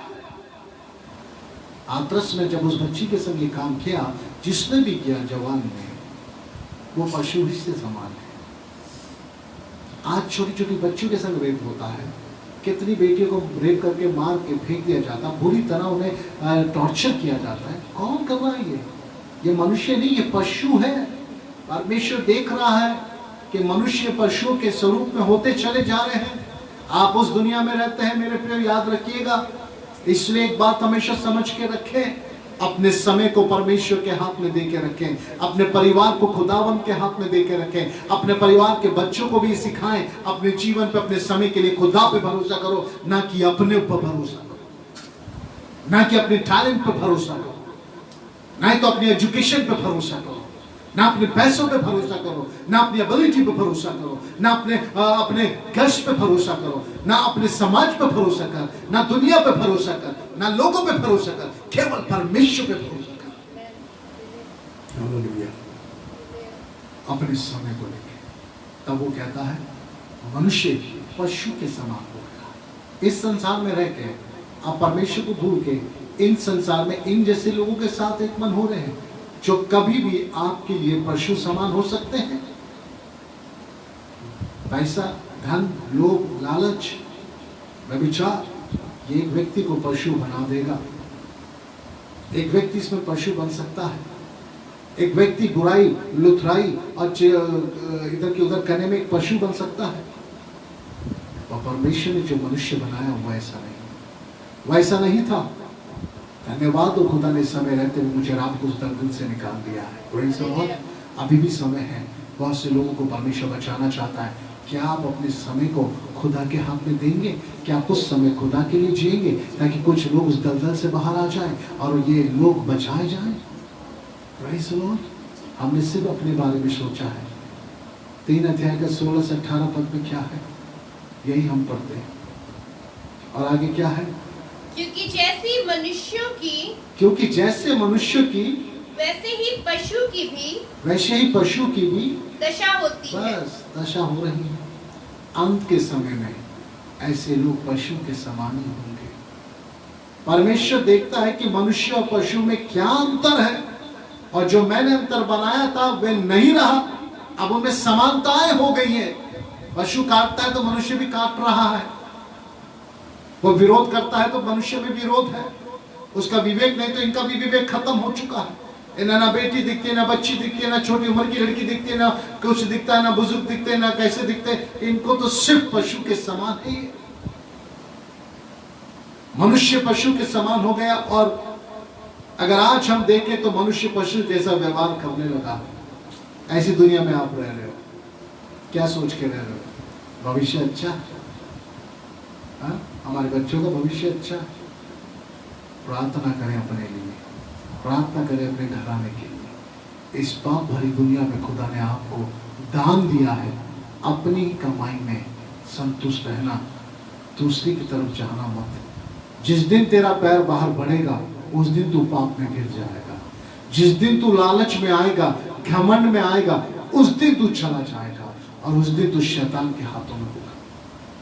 हाथरस ने जब उस बच्ची के संग ये काम किया, जिसने भी किया जवान ने, वो पशु ही से समान है। आज छोटी छोटी बच्चियों के संग रेप होता है, कितनी बेटियों को रेप करके मार के फेंक दिया जाता, बुरी तरह उन्हें टॉर्चर किया जाता है। कौन कर रहा है ये मनुष्य नहीं, ये पशु है। परमेश्वर देख रहा है कि मनुष्य पशुओं के स्वरूप में होते चले जा रहे हैं। आप उस दुनिया में रहते हैं मेरे प्रिय, याद रखिएगा। इसलिए एक बात हमेशा समझ के रखें, अपने समय को परमेश्वर के हाथ में देके रखें, अपने परिवार को खुदावन के हाथ में देके रखें, अपने परिवार के बच्चों को भी सिखाएं, अपने जीवन पे अपने समय के लिए खुदा पे भरोसा करो, ना कि अपने ऊपर भरोसा करो, ना कि अपने टैलेंट पे भरोसा करो, ना तो अपनी एजुकेशन पे भरोसा करो, ना अपने पैसों पे भरोसा करो, ना अपनी एबिलिटी पे भरोसा करो, ना अपने कष्ट पे भरोसा करो, ना अपने समाज पे भरोसा कर, ना दुनिया पे भरोसा कर, ना लोगों पे भरोसा कर, केवल परमेश्वर पे भरोसा कर। हालेलुया। अपने समय को लेके तब वो कहता है मनुष्य पशु के समान हो गया। इस संसार में रह के आप परमेश्वर को भूल के इन संसार में इन जैसे लोगों के साथ एक मन हो रहे हैं, जो कभी भी आपके लिए पशु समान हो सकते हैं। पैसा, धन, लोभ, लालच, व्यभिचार, ये एक व्यक्ति को पशु बना देगा। एक व्यक्ति इसमें पशु बन सकता है। एक व्यक्ति बुराई, लुथराई और इधर की उधर करने में एक पशु बन सकता है। और परमेश्वर ने जो मनुष्य बनाया वैसा नहीं था। धन्यवाद हो खुदा ने समय रहते हुए मुझे रात को उस दलदल से निकाल दिया है। Praise the Lord. अभी भी समय है, बहुत से लोगों को परमेश्वर बचाना चाहता है। क्या आप अपने समय को खुदा के हाथ में देंगे? क्या आप उस समय खुदा के लिए जिएंगे ताकि कुछ लोग उस दलदल से बाहर आ जाएं और ये लोग बचाए जाएं? Praise the Lord. हमने सिर्फ अपने बारे में सोचा है। 3 अध्याय का 16 से 18 पद में क्या है, यही हम पढ़ते हैं। और आगे क्या है? क्योंकि जैसे मनुष्यों की वैसे ही पशु की भी दशा होती है। बस दशा हो रही है। अंत के समय में ऐसे लोग पशु के समान ही होंगे। परमेश्वर देखता है कि मनुष्य और पशु में क्या अंतर है, और जो मैंने अंतर बनाया था वह नहीं रहा। अब उनमें समानताएं हो गई है। पशु काटता है तो मनुष्य भी काट रहा है, वो विरोध करता है तो मनुष्य में विरोध है। उसका विवेक नहीं तो इनका भी विवेक खत्म हो चुका है। इन्हें ना बेटी दिखती है, ना बच्ची दिखती है, ना छोटी उम्र की लड़की दिखती है, ना कुछ दिखता है, ना बुजुर्ग दिखते हैं, ना कैसे दिखते हैं। इनको तो सिर्फ पशु के समान ही, मनुष्य पशु के समान हो गया। और अगर आज हम देखें तो मनुष्य पशु जैसा व्यवहार करने लगा। ऐसी दुनिया में आप रह रहे हो, क्या सोच के रह रहे हो? भविष्य अच्छा, हमारे बच्चों का भविष्य अच्छा। प्रार्थना करें अपने लिए, प्रार्थना करें अपने घराने के लिए। इस पाप भरी दुनिया में खुदा ने आपको दान दिया है। अपनी कमाई में संतुष्ट रहना, दूसरी की तरफ जाना मत। जिस दिन तेरा पैर बाहर बढ़ेगा उस दिन तू पाप में गिर जाएगा। जिस दिन तू लालच में आएगा, घमंड में आएगा, उस दिन तू चला जाएगा और उस दिन तू शैतान के हाथों में होगा।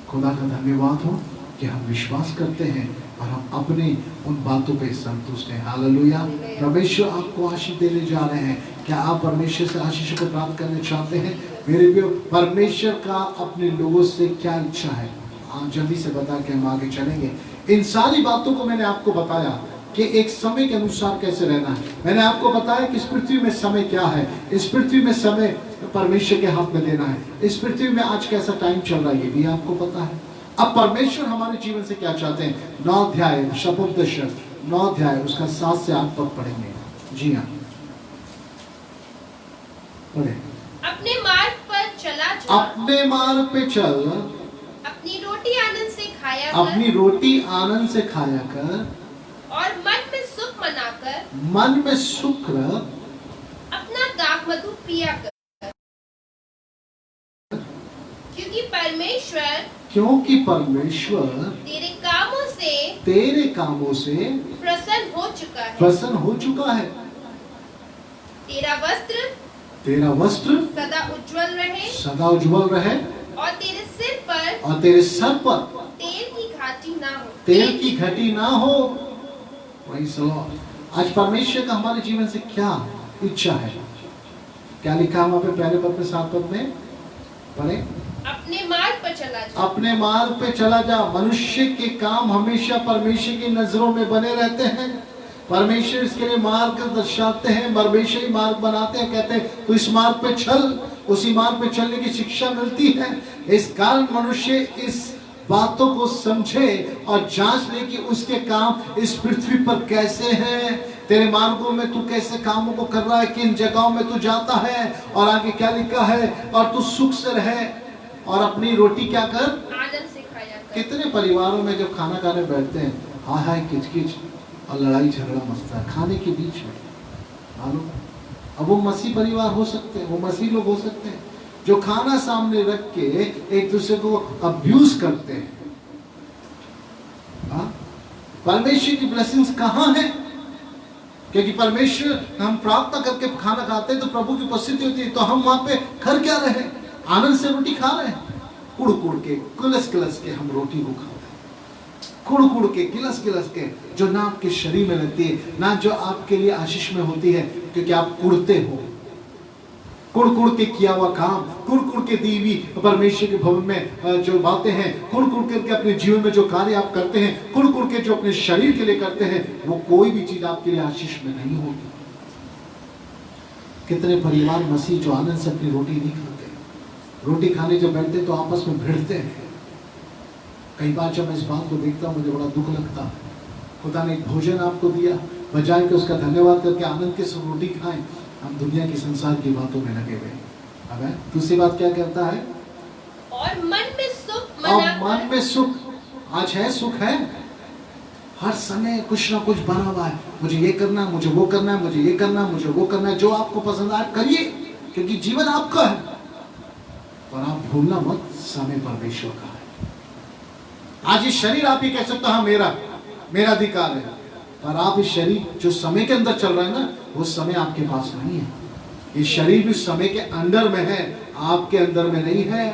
खुदा का धन्यवाद हो कि हम विश्वास करते हैं और हम अपने उन बातों पे संतुष्ट हैं। हालेलुया। परमेश्वर आपको आशीष देने जा रहे हैं। क्या आप परमेश्वर से आशीष को प्राप्त करने चाहते हैं? मेरे प्रियो, परमेश्वर का अपने लोगों से क्या इच्छा है, आप जल्दी से बता के हम आगे चलेंगे। इन सारी बातों को मैंने आपको बताया कि एक समय के अनुसार कैसे रहना है। मैंने आपको बताया कि इस पृथ्वी में समय क्या है, इस पृथ्वी में समय परमेश्वर के हाथ में देना है। इस पृथ्वी में आज कैसा टाइम चल रहा है ये भी आपको पता है। अब परमेश्वर हमारे जीवन से क्या चाहते हैं? 9 अध्याय शपोपदेश 9 अध्याय उसका 7 से 8 पद पढ़ेंगे। जी हाँ, पढ़े। अपने मार्ग पर चला जा, अपने मार्ग पे चल, अपनी रोटी आनंद से खाया कर, अपनी रोटी आनंद से खाया कर, और मन में सुख मनाकर, मन में सुख रख, अपना दाख मधु पिया कर। क्योंकि परमेश्वर तेरे कामों से तेरे कामों से प्रसन्न हो चुका है। तेरा वस्त्र सदा उज्जवल रहे और तेरे सर पर तेल की घाटी ना हो। Praise the Lord। आज परमेश्वर का हमारे जीवन से क्या इच्छा है? क्या लिखा है वहां पे पहले पद में 7 पद में पढ़े? अपने मार्ग पर चला जा। अपने मार्ग पे चला जा। मनुष्य के काम हमेशा परमेश्वर की नजरों में बने रहते हैं। परमेश्वर इसके लिए मार्ग दर्शाते हैं, परमेश्वर ही मार्ग बनाते हैं, कहते हैं तू इस मार्ग पे चल, उसी मार्ग पे चलने की शिक्षा मिलती है। इस कारण मनुष्य इस बातों को समझे और जांच ले कि उसके काम इस पृथ्वी पर कैसे हैं, तेरे मार्गों में तू कैसे कामों को कर रहा है, किन जगहों में तू जाता है, और आगे क्या लिखा है, और तू सुख से रहे और अपनी रोटी क्या कर, आनंद से खाया कर। कितने परिवारों में जब खाना खाने बैठते हैं, हाय हाय किचकिच और लड़ाई झगड़ा मचता है खाने के बीच में, मालूम? अब वो मसीह परिवार हो सकते हैं, वो मसीह लोग हो सकते हैं जो खाना सामने रख के एक दूसरे को अब्यूज करते हैं। परमेश्वर की ब्लेसिंग्स कहाँ है? क्योंकि परमेश्वर, हम प्रार्थना करके खाना खाते हैं तो प्रभु की उपस्थिति होती है, तो हम वहां पे कर क्या रहे? आनंद से रोटी खा रहे हैं। कुड़ कुड़ के, किलस किलस के हम रोटी को खाते हैं, कुड़ कुड़ के, किलस किलस के, जो ना आपके शरीर में लगती है, ना जो आपके लिए आशीष में होती है, क्योंकि आप कुड़ते हो। कुड़ कुड़ के किया हुआ काम, कुड़ कुड़ के दी हुई परमेश्वर के भवन में जो बातें हैं, कुड़ कुड़ करके अपने जीवन में जो कार्य आप करते हैं, कुड़ कुड़ के जो अपने शरीर के लिए करते हैं, वो कोई भी चीज आपके लिए आशीष में नहीं होगी। कितने परिवार मसीह जो आनंद से अपनी रोटी नहीं खाते, रोटी खाने जब बैठते तो आपस में भिड़ते हैं। कई बार जब मैं इस बात को देखता हूँ मुझे बड़ा दुख लगता है। खुदा ने एक भोजन आपको दिया, बजाय के उसका धन्यवाद करके आनंद के साथ रोटी खाएं, हम दुनिया की संसार की बातों में लगे हुए। अब दूसरी बात क्या कहता है? और मन में सुख मन में सुख। आज है, सुख है, हर समय कुछ ना कुछ बना हुआ है, मुझे ये करना है, मुझे वो करना है, मुझे ये करना है, मुझे वो करना है। जो आपको पसंद आए करिए, क्योंकि जीवन आपका है। पर आप भूलना मत, समय परमेश्वर का है। आज ये शरीर आप ही कह सकते हो हाँ मेरा अधिकार है, पर आप इस शरीर जो समय के अंदर चल रहा है ना, वो समय आपके पास नहीं है। ये शरीर भी समय के अंदर में है, आपके अंदर में नहीं है।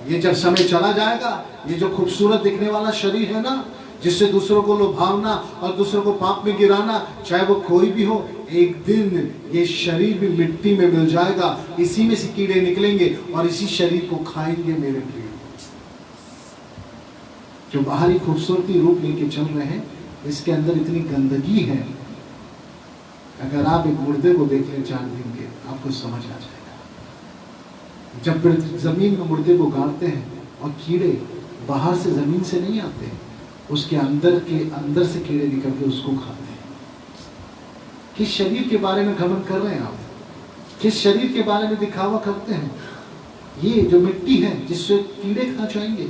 ये जब समय चला जाएगा, ये जो खूबसूरत दिखने वाला शरीर है ना, जिससे दूसरों को लुभावना और दूसरों को पाप में गिराना, चाहे वो कोई भी हो, एक दिन ये शरीर भी मिट्टी में मिल जाएगा। इसी में से कीड़े निकलेंगे और इसी शरीर को खाएंगे। मेरे प्रिय, जो बाहरी खूबसूरती रूप लेके चल रहे हैं, इसके अंदर इतनी गंदगी है। अगर आप एक मुर्दे को देख लें 4 दिन के, आपको समझ आ जाएगा। जब जमीन में मुर्दे को गाड़ते हैं और कीड़े बाहर से जमीन से नहीं आते, उसके अंदर से कीड़े निकल के उसको खाते हैं। किस शरीर के बारे में घमंड कर रहे हैं आप? किस शरीर के बारे में दिखावा करते हैं? ये जो मिट्टी है जिससे कीड़े खा जाएंगे,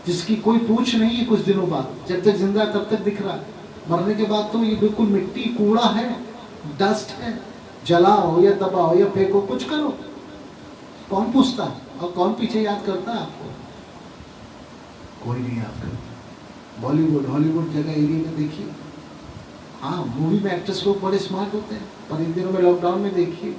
जिसकी कोई पूछ नहीं है कुछ दिनों बाद, जब तक जिंदा तब तक दिख रहा है, मरने के बाद तो ये बिल्कुल मिट्टी, कूड़ा है, डस्ट है। जलाओ या दबाओ या फेंको, कुछ करो, कौन पूछता है और कौन पीछे याद करता है आपको? कोई नहीं याद करता। बॉलीवुड हॉलीवुड जगह एरिया में देखिए, हाँ मूवी में एक्टर्स लोग बड़े स्मार्ट होते हैं, पर इन दिनों में लॉकडाउन में देखिए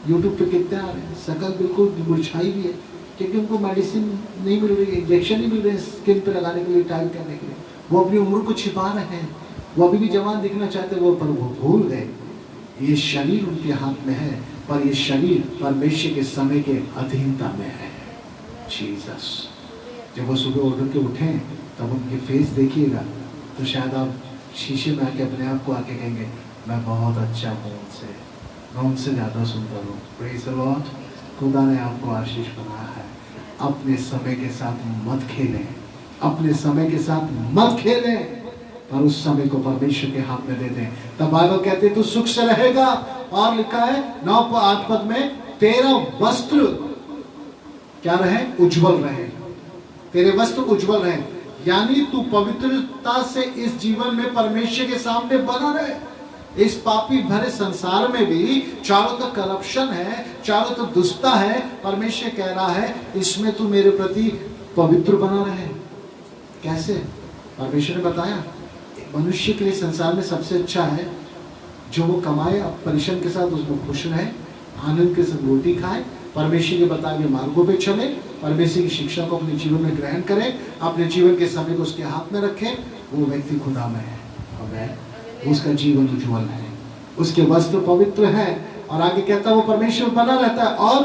यूट्यूब पे कितने आ रहे हैं, शकल बिल्कुल मुरझाई भी है, क्योंकि उनको मेडिसिन नहीं मिल रही, इंजेक्शन नहीं मिल रहे स्किन पे लगाने के लिए, टाइट करने के लिए। वो अपनी उम्र को छिपा रहे हैं, वो अभी भी जवान दिखना चाहते हैं, वो पर वो भूल गए ये शरीर उनके हाथ में है, पर ये शरीर परमेश्वर के समय के अधीनता में है। जीसस, जब वो सुबह उठ के उठें तब उनके फेस देखिएगा तो शायद आप शीशे में आके अपने आप को आके कहेंगे मैं बहुत अच्छा हूँ, मैं उनसे ज़्यादा सुंदर हूँ। Praise the Lord. खुदा ने आपको आशीष बनाया है। अपने समय के साथ मत खेलें, अपने समय के साथ मत खेलें, पर उस समय को परमेश्वर के हाथ में दे दें। तब बाइबल कहते तू सुख से रहेगा, और लिखा है 9-8 पद में, तेरा वस्त्र क्या रहे? उज्जवल रहे। तेरे वस्त्र उज्जवल रहे, यानी तू पवित्रता से इस जीवन में परमेश्वर के सामने बना रहे। इस पापी भरे संसार में भी चारों तरफ करप्शन है, चारों तरफ दुष्टता है, परमेश्वर कह रहा है इसमें तू मेरे प्रति पवित्र बना रहे। कैसे? परमेश्वर ने बताया मनुष्य के लिए संसार में सबसे अच्छा है जो वो कमाए, परिश्रम के साथ उसमें खुश रहे, आनंद के साथ रोटी खाए, परमेश्वर के बताए हुए मार्गों पे चले, परमेश्वर की शिक्षा को अपने जीवन में ग्रहण करे, अपने जीवन के समय को उसके हाथ में रखे, वो व्यक्ति खुदा में है। अमेन। उसका जीवन उज्जवल है, उसके वस्त्र पवित्र है। और आगे कहता है वो परमेश्वर बना रहता है। और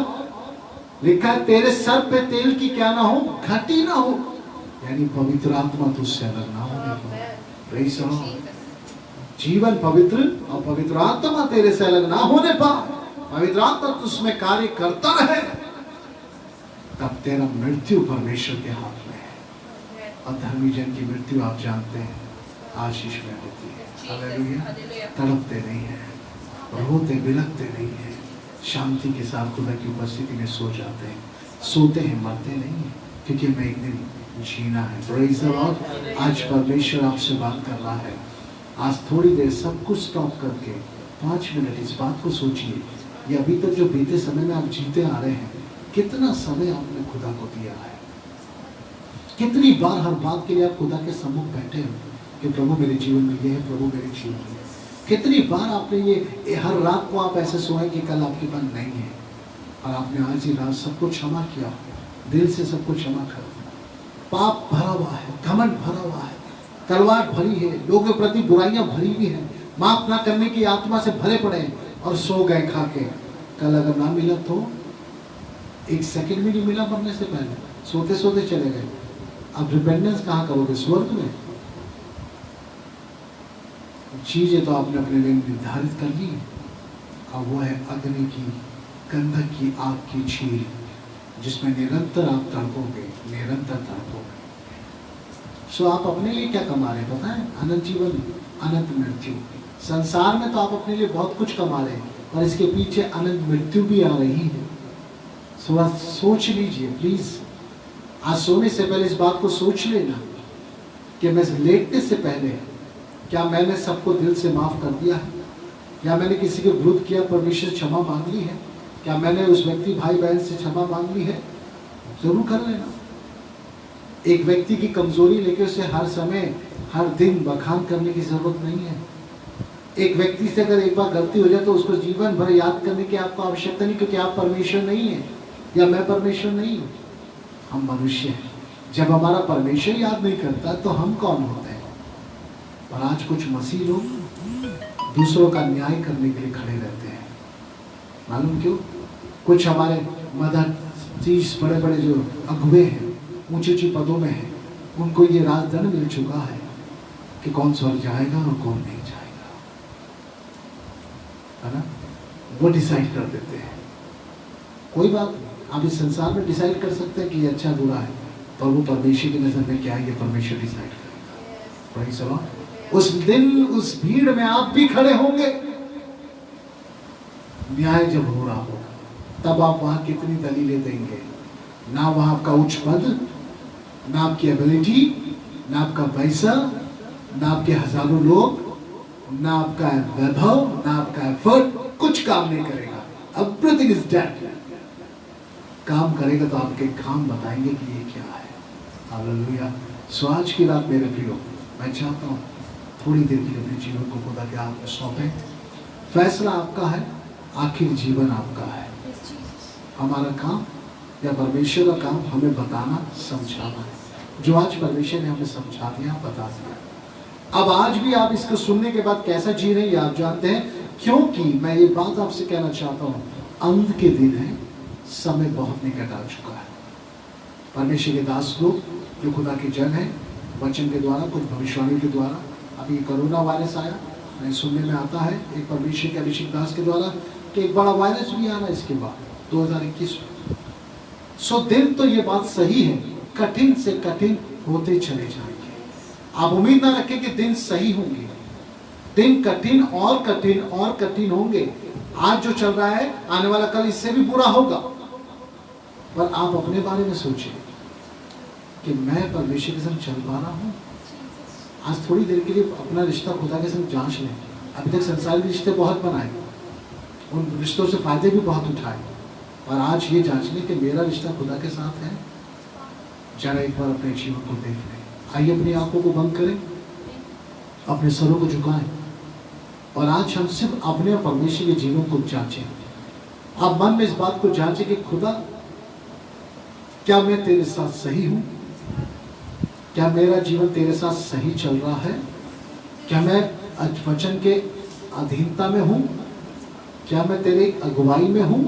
लिखा है तेरे सर पे तेल की क्या ना हो, घटी ना हो, यानी पवित्र आत्मा तुझसे अलग ना हो। जीवन पवित्र और पवित्र आत्मा तेरे से अलग ना होने पर पवित्र आत्मा तुझमें कार्य करता रहे, तब तेरा मृत्यु परमेश्वर के हाथ में है। और धर्मी जन की मृत्यु आप जानते हैं आशीष में होती है। हालेलुया। तड़पते नहीं है, रोते बिलखते नहीं है, शांति के साथ खुदा की उपस्थिति में सो जाते हैं, सोते हैं, मरते नहीं है, क्योंकि हमें एक दिन जीना है। Praise the Lord. आज परमेश्वर आपसे बात कर रहा है। आज थोड़ी देर सब कुछ स्टॉप करके 5 मिनट इस बात को सोचिए, ये अभी तक जो बीते समय में आप जीते आ रहे हैं, कितना समय आपने खुदा को दिया है। कितनी बार हर बात के लिए आप खुदा के सम्मुख बैठे हो कि प्रभु मेरे जीवन में ये है, प्रभु मेरे जीवन में। कितनी बार आपने ये हर रात को आप ऐसे सोए कि कल आपके पास नहीं है, और आपने आज ही रात सबको क्षमा किया, दिल से सबको क्षमा कर। पाप भरा हुआ है, घमंड भरा हुआ है, तलवार भरी है, लोगों के प्रति बुराइयां भरी हुई है, माफ ना करने की आत्मा से भरे पड़े और सो गए खा के। कल अगर ना मिला तो 1 सेकंड भी नहीं मिला मरने से पहले, सोते सोते चले गए। अब रिपेंडेंस कहाँ करोगे? स्वर्ग में। चीजें तो आपने अपने लिए निर्धारित कर ली, अब वो है अग्नि की, गंधक की, आग की झील, जिसमें निरंतर आप तड़पोगे, निरंतर तड़पोगे। सो आप अपने लिए क्या कमा रहे हैं पता है? अनंत जीवन, अनंत मृत्यु। संसार में तो आप अपने लिए बहुत कुछ कमा रहे हैं, और इसके पीछे अनंत मृत्यु भी आ रही है। सो आप सोच लीजिए प्लीज, आज सोने से पहले इस बात को सोच लेना कि मैं लेटने से पहले क्या मैंने सबको दिल से माफ कर दिया है? क्या मैंने किसी के विरुद्ध किया परमेश्वर क्षमा मांग ली है? क्या मैंने उस व्यक्ति भाई बहन से क्षमा मांग ली है? जरूर कर लेना। एक व्यक्ति की कमजोरी लेके उसे हर समय हर दिन बखान करने की जरूरत नहीं है। एक व्यक्ति से अगर एक बार गलती हो जाए तो उसको जीवन भर याद करने की आपको आवश्यकता नहीं, क्योंकि आप परमेश्वर नहीं है या मैं परमेश्वर नहीं हूँ। हम मनुष्य हैं। जब हमारा परमेश्वर याद नहीं करता तो हम कौन होते हैं? और आज कुछ मसीह लोग दूसरों का न्याय करने के लिए खड़े रहते हैं। मालूम क्यों? कुछ हमारे मदर चीज बड़े बड़े जो अगुवे हैं, ऊंचे ऊंचे पदों में हैं, उनको ये राजदंड मिल चुका है कि कौन स्वर्ग जाएगा और कौन नहीं जाएगा, है ना? वो डिसाइड कर देते हैं। कोई बात नहीं, आप इस संसार में डिसाइड कर सकते हैं कि ये अच्छा बुरा है, पर वो परमेश्वर की नजर में क्या है ये परमेश्वर डिसाइड करेगा। वही सवाल। उस दिन उस भीड़ में आप भी खड़े होंगे, न्याय जब हो रहा होगा, तब आप वहां कितनी दलीलें देंगे? ना वहां आपका उच्च पद, ना आपकी एबिलिटी, ना आपका पैसा, ना आपके हजारों लोग, ना आपका वैभव, ना आपका एफर्ट, कुछ काम नहीं करेगा। Everything is dead. काम करेगा तो आपके काम बताएंगे कि ये क्या है। हालेलुया। सो आज की रात मेरे प्रियो, मैं चाहता हूँ थोड़ी देर के लिए अपने जीवन को खुदा के हाथ में सौंपें। फैसला आपका है, आखिर जीवन आपका है। हमारा काम या परमेश्वर का काम हमें बताना, समझाना है। जो आज परमेश्वर ने हमें समझा दिया, बता दिया। अब आज भी आप इसको सुनने के बाद कैसा जी रहे हैं आप जानते हैं, क्योंकि मैं ये बात आपसे कहना चाहता हूँ, अंत के दिन है, समय बहुत निकट आ चुका है। परमेश्वर के दास लोग जो खुदा के जन है, वचन के द्वारा, कुछ भविष्यवाणी के द्वारा, अभी कोरोना वायरस आया, मैं सुनने में आता है एक परमेश्वर के अभिषेक दास के द्वारा कि एक बड़ा वायरस भी आ रहा है इसके बाद 2021 में। सो दिन तो ये बात सही है, कठिन से कठिन होते चले जाएंगे। आप उम्मीद ना रखें कि दिन सही होंगे, दिन कठिन और कठिन और कठिन होंगे। आज जो चल रहा है, आने वाला कल इससे भी बुरा होगा। पर आप अपने बारे में सोचिए कि मैं परमेश्वर के संग चल पा रहा हूँ। आज थोड़ी देर के लिए अपना रिश्ता खुदा के संग जांच लें। अभी तक संसारी रिश्ते बहुत बनाए, उन रिश्तों से फायदे भी बहुत उठाए, और आज ये जांच लें कि मेरा रिश्ता खुदा के साथ है। जरा एक बार अपने जीवन को देख लें। आइए अपनी आंखों को बंद करें, अपने सरों को झुकाएं और आज हम सिर्फ अपने और परमेश्वर के जीवन को जांचें। आप मन में इस बात को जांचें कि खुदा, क्या मैं तेरे साथ सही हूं? क्या मेरा जीवन तेरे साथ सही चल रहा है? क्या मैं वचन के अधीनता में हूं? क्या मैं तेरी अगुवाई में हूं?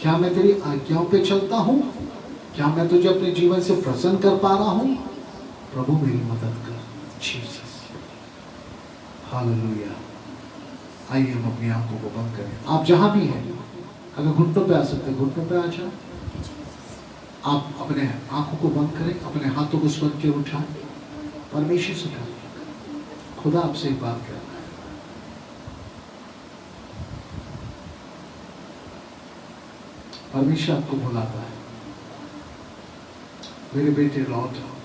क्या मैं तेरी आज्ञाओं पे चलता हूं? क्या मैं तुझे अपने जीवन से प्रसन्न कर पा रहा हूं? प्रभु मेरी मदद कर। Jesus, hallelujah. आइए हम अपनी आंखों को बंद करें। आप जहां भी हैं, अगर घुटनों पे आ सकते हैं घुटनों पे आ जाए। आप अपने आंखों को बंद करें, अपने हाथों को स्वर्ग की ओर उठाएं, परमेश्वर से कहें, खुदा आपसे एक बात कर रहा है। परमेश्वर आपको बुलाता है, मेरे बेटे लौट आओ,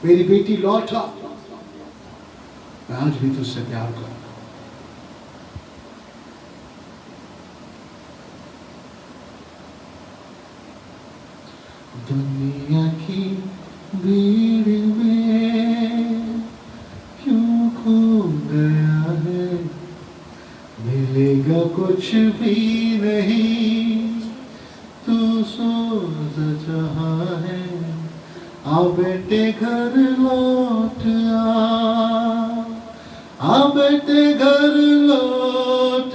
मेरी बेटी लौट आओ, मैं आज भी तुझसे प्यार करता हूं। दुनिया की भीड़ में क्यों खो गया है, मिलेगा कुछ भी नहीं, तू सोच जहां है, आ बेटे घर लौट आ बेटे घर लौट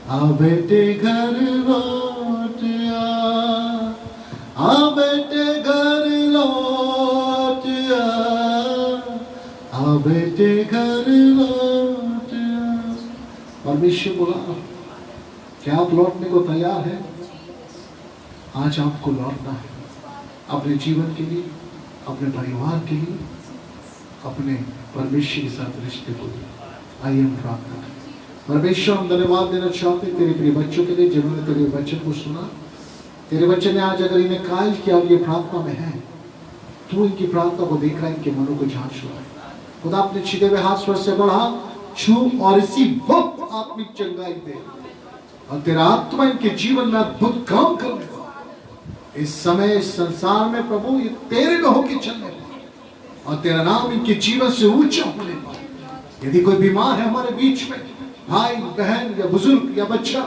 आ बेटे घर लौट आ बेटे घर लौट आ बेटे घर लौट। परमेश्वर बोला, क्या आप लौटने को तैयार हैं? आज आपको लौटना है, अपने जीवन के लिए, अपने परिवार के लिए, अपने परमेश्वर के साथ रिश्ते को लिए। आइए हम प्रार्थना करें। परमेश्वर, हम धन्यवाद देना चाहते हैं तेरे प्रिय बच्चों के लिए जिन्होंने तेरे वचन को सुना। तेरे बच्चे ने आज अगर इन्हें कायल किया और ये प्रार्थना में है, तू इनकी प्रार्थना को देख रहा है, इनके मनों को जांच रहा है। खुदा अपने छिदे हुए हाथ स्वर से बढ़ा, छू और इसी वक्त आत्मिक चंगाई दे और तेरा आत्मा इनके जीवन में अद्भुत काम करने का। इस समय इस संसार में प्रभु ये तेरे में होके चलने पाए और तेरा नाम इनके जीवन से ऊंचा होने पाए। यदि कोई बीमार है हमारे बीच में, भाई बहन या बुजुर्ग या बच्चा,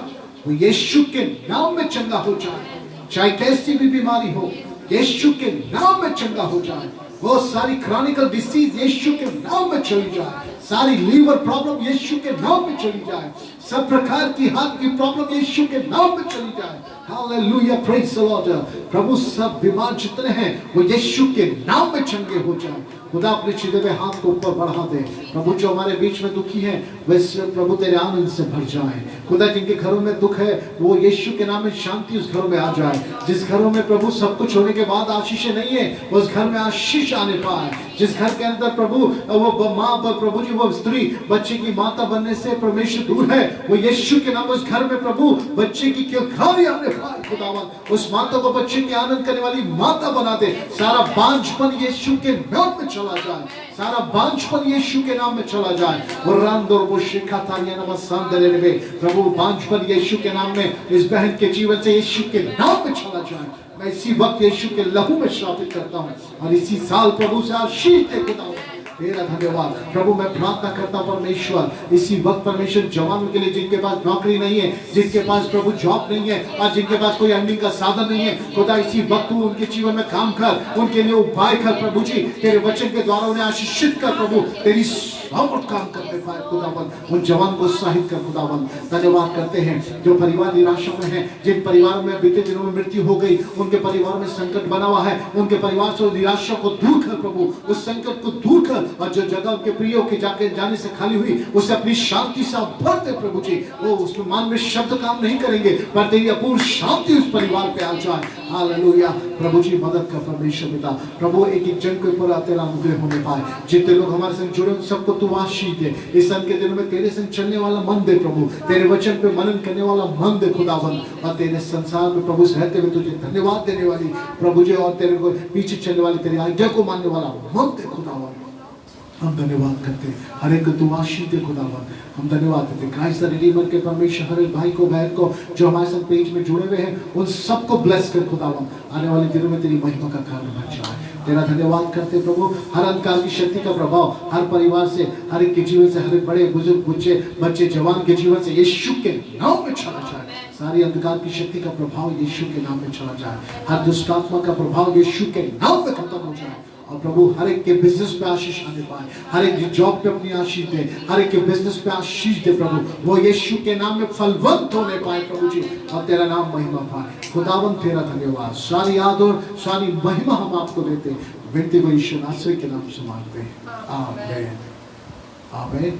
वो यीशु के नाम में चंगा हो जाए। चाहे कैसी भी बीमारी हो, यीशु के नाम में चंगा हो जाए। वो सारी क्रॉनिकल डिसीज यीशु के नाम में चली जाए। सारी लीवर प्रॉब्लम यीशु के नाम में चली जाए। सब प्रकार की हार्ट की प्रॉब्लम यीशु के नाम में चली जाए। Hallelujah, praise the lord. प्रभु, सब बीमार जितने हैं वो यीशु के नाम में चंगे हो जाए। खुदा अपने छिदे हुए हाथ को ऊपर बढ़ा दे। प्रभु, जो हमारे बीच में दुखी है वैसे प्रभु तेरे आनंद से भर जाए। खुदा, जिनके घरों में दुख है वो यीशु के नाम में शांति उस घरों में आ जाए। जिस घरों में प्रभु सब कुछ होने के बाद आशीषें नहीं है, उस घर में आशीष आने पाए। जिस घर के अंदर प्रभु वो माँ प्रभु जी, वो स्त्री बच्चे की माता बनने से परमेश्वर दूर है, वो यीशु के नाम उस घर में प्रभु बच्चे की किलकारी आने पाए। खुदावन, उस माता को बच्चे की आनंद करने वाली माता बना दे। सारा बांझपन यीशु के नाम में चला जाए। सारा बांझपन यीशु के नाम में चला जाए। प्रभु, बांझपन यीशु के नाम में इस बहन के जीवन से यीशु के नाम में चला जाए। मैं इसी वक्त यीशु के लहू में श्रापित करता हूँ और इसी साल प्रभु से आशीष दे। खुदा तेरा धन्यवाद प्रभु। मैं प्रार्थना करता हूं परमेश्वर, इसी वक्त परमेश्वर जवानों के लिए जिनके पास नौकरी नहीं है, जिनके पास प्रभु जॉब नहीं है और जिनके पास कोई अर्निंग का साधन नहीं है, खुदा इसी वक्त तू उनके जीवन में काम कर, उनके लिए उपाय कर प्रभु जी। तेरे वचन के द्वारा उन्हें आशीषित कर प्रभु, तेरी सामर्थ काम करते पाए खुदावन। उन जवान को उत्साहित कर खुदावन। धन्यवाद करते हैं जो परिवार निराशा में है, जिन परिवारों में बीते दिनों में मृत्यु हो गई, उनके परिवार में संकट बना हुआ है, उनके परिवार से निराशा को दूर कर प्रभु, उस संकट को दूर कर और जो जगह उनके प्रियों के जाने से खाली हुई उसे अपनी शांति से भर दे प्रभु जी। वो उसमें मान में शब्द काम नहीं करेंगे पर तेरी अपूर्व शांति उस परिवार पे आ जाए। हालेलुया प्रभु जी, मदद कर परमेश्वर पिता। प्रभु, एक एक जन के ऊपर तेरा अनुग्रह होने पाए। जितने लोग हमारे संग जुड़े सबको तू आशीष दे। इस सन के दिनों में तेरे संग चलने वाला मन दे प्रभु, तेरे वचन पे मनन करने वाला मन दे खुदावन। और तेरे संसार में प्रभु रहते हुए तुझे धन्यवाद देने वाली प्रभु जी और तेरे को पीछे चलने वाली तेरी आज्ञा को मानने वाला मन दे खुदावन। हम धन्यवाद करते हैं, हर एक तू आशीष दे खुदावन। हम धन्यवाद देते हैं क्राइस्ट द रिडीमर के परमेश्वर, हर एक भाई को बहन को जो हमारे साथ पेज में जुड़े हुए हैं उन सबको ब्लेस कर खुदावन। आने वाले दिनों में तेरी महिमा का कारण बन जाए। तेरा धन्यवाद करते प्रभु। हर अंधकार की शक्ति का प्रभाव हर परिवार से, हर एक के जीवन से, हर एक बड़े बुजुर्ग बच्चे जवान के जीवन से यीशु के नाम में चला जाए। सारी अंधकार की शक्ति का प्रभाव यीशु के नाम में चला जाए। हर दुष्ट आत्मा का प्रभाव यीशु के नाम में खत्म हो जाए। और प्रभु हर एक के बिजनेस पे आशीष आने पाए, हर एक जॉब पे अपनी आशीष दे, हर एक के बिजनेस पे आशीष दे प्रभु। वो यीशु के नाम में फलवंत होने पाए प्रभु जी, और तेरा नाम महिमा पाए। खुदावन तेरा धन्यवाद, सारी आदर सारी महिमा हम आपको देते, विनती को यीशु नासरी के नाम से मांगते हैं, आमीन आमीन।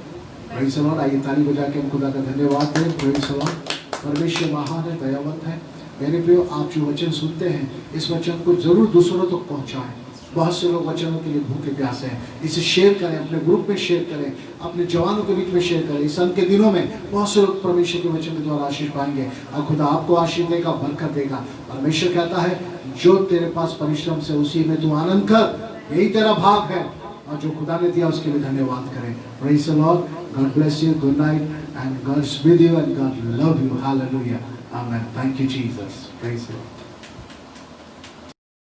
Praise the lord. आइए ताली बजा के हम खुदा का धन्यवाद दें। Praise the Lord. परमेश्वर महान है, दयावंत है। मेरे प्रियो, आप जो वचन सुनते हैं इस वचन को जरूर दूसरों तक पहुंचाएं। बहुत से लोग वचनों के लिए भूखे प्यासे हैं। इसे शेयर करें, अपने ग्रुप में शेयर करें, अपने जवानों के बीच में शेयर करें। इस अंत के दिनों में बहुत से लोग परमेश्वर के वचन के द्वारा आशीष पाएंगे और खुदा आपको आशीष देगा, बरकत देगा। परमेश्वर कहता है जो तेरे पास परिश्रम से उसी में तू आनंद कर, यही तेरा भाग है। और जो खुदा ने दिया उसके लिए धन्यवाद करें। Praise the Lord. God bless you. Good night and God is with you and God love you. Hallelujah. Amen. Thank you Jesus. Praise the Lord.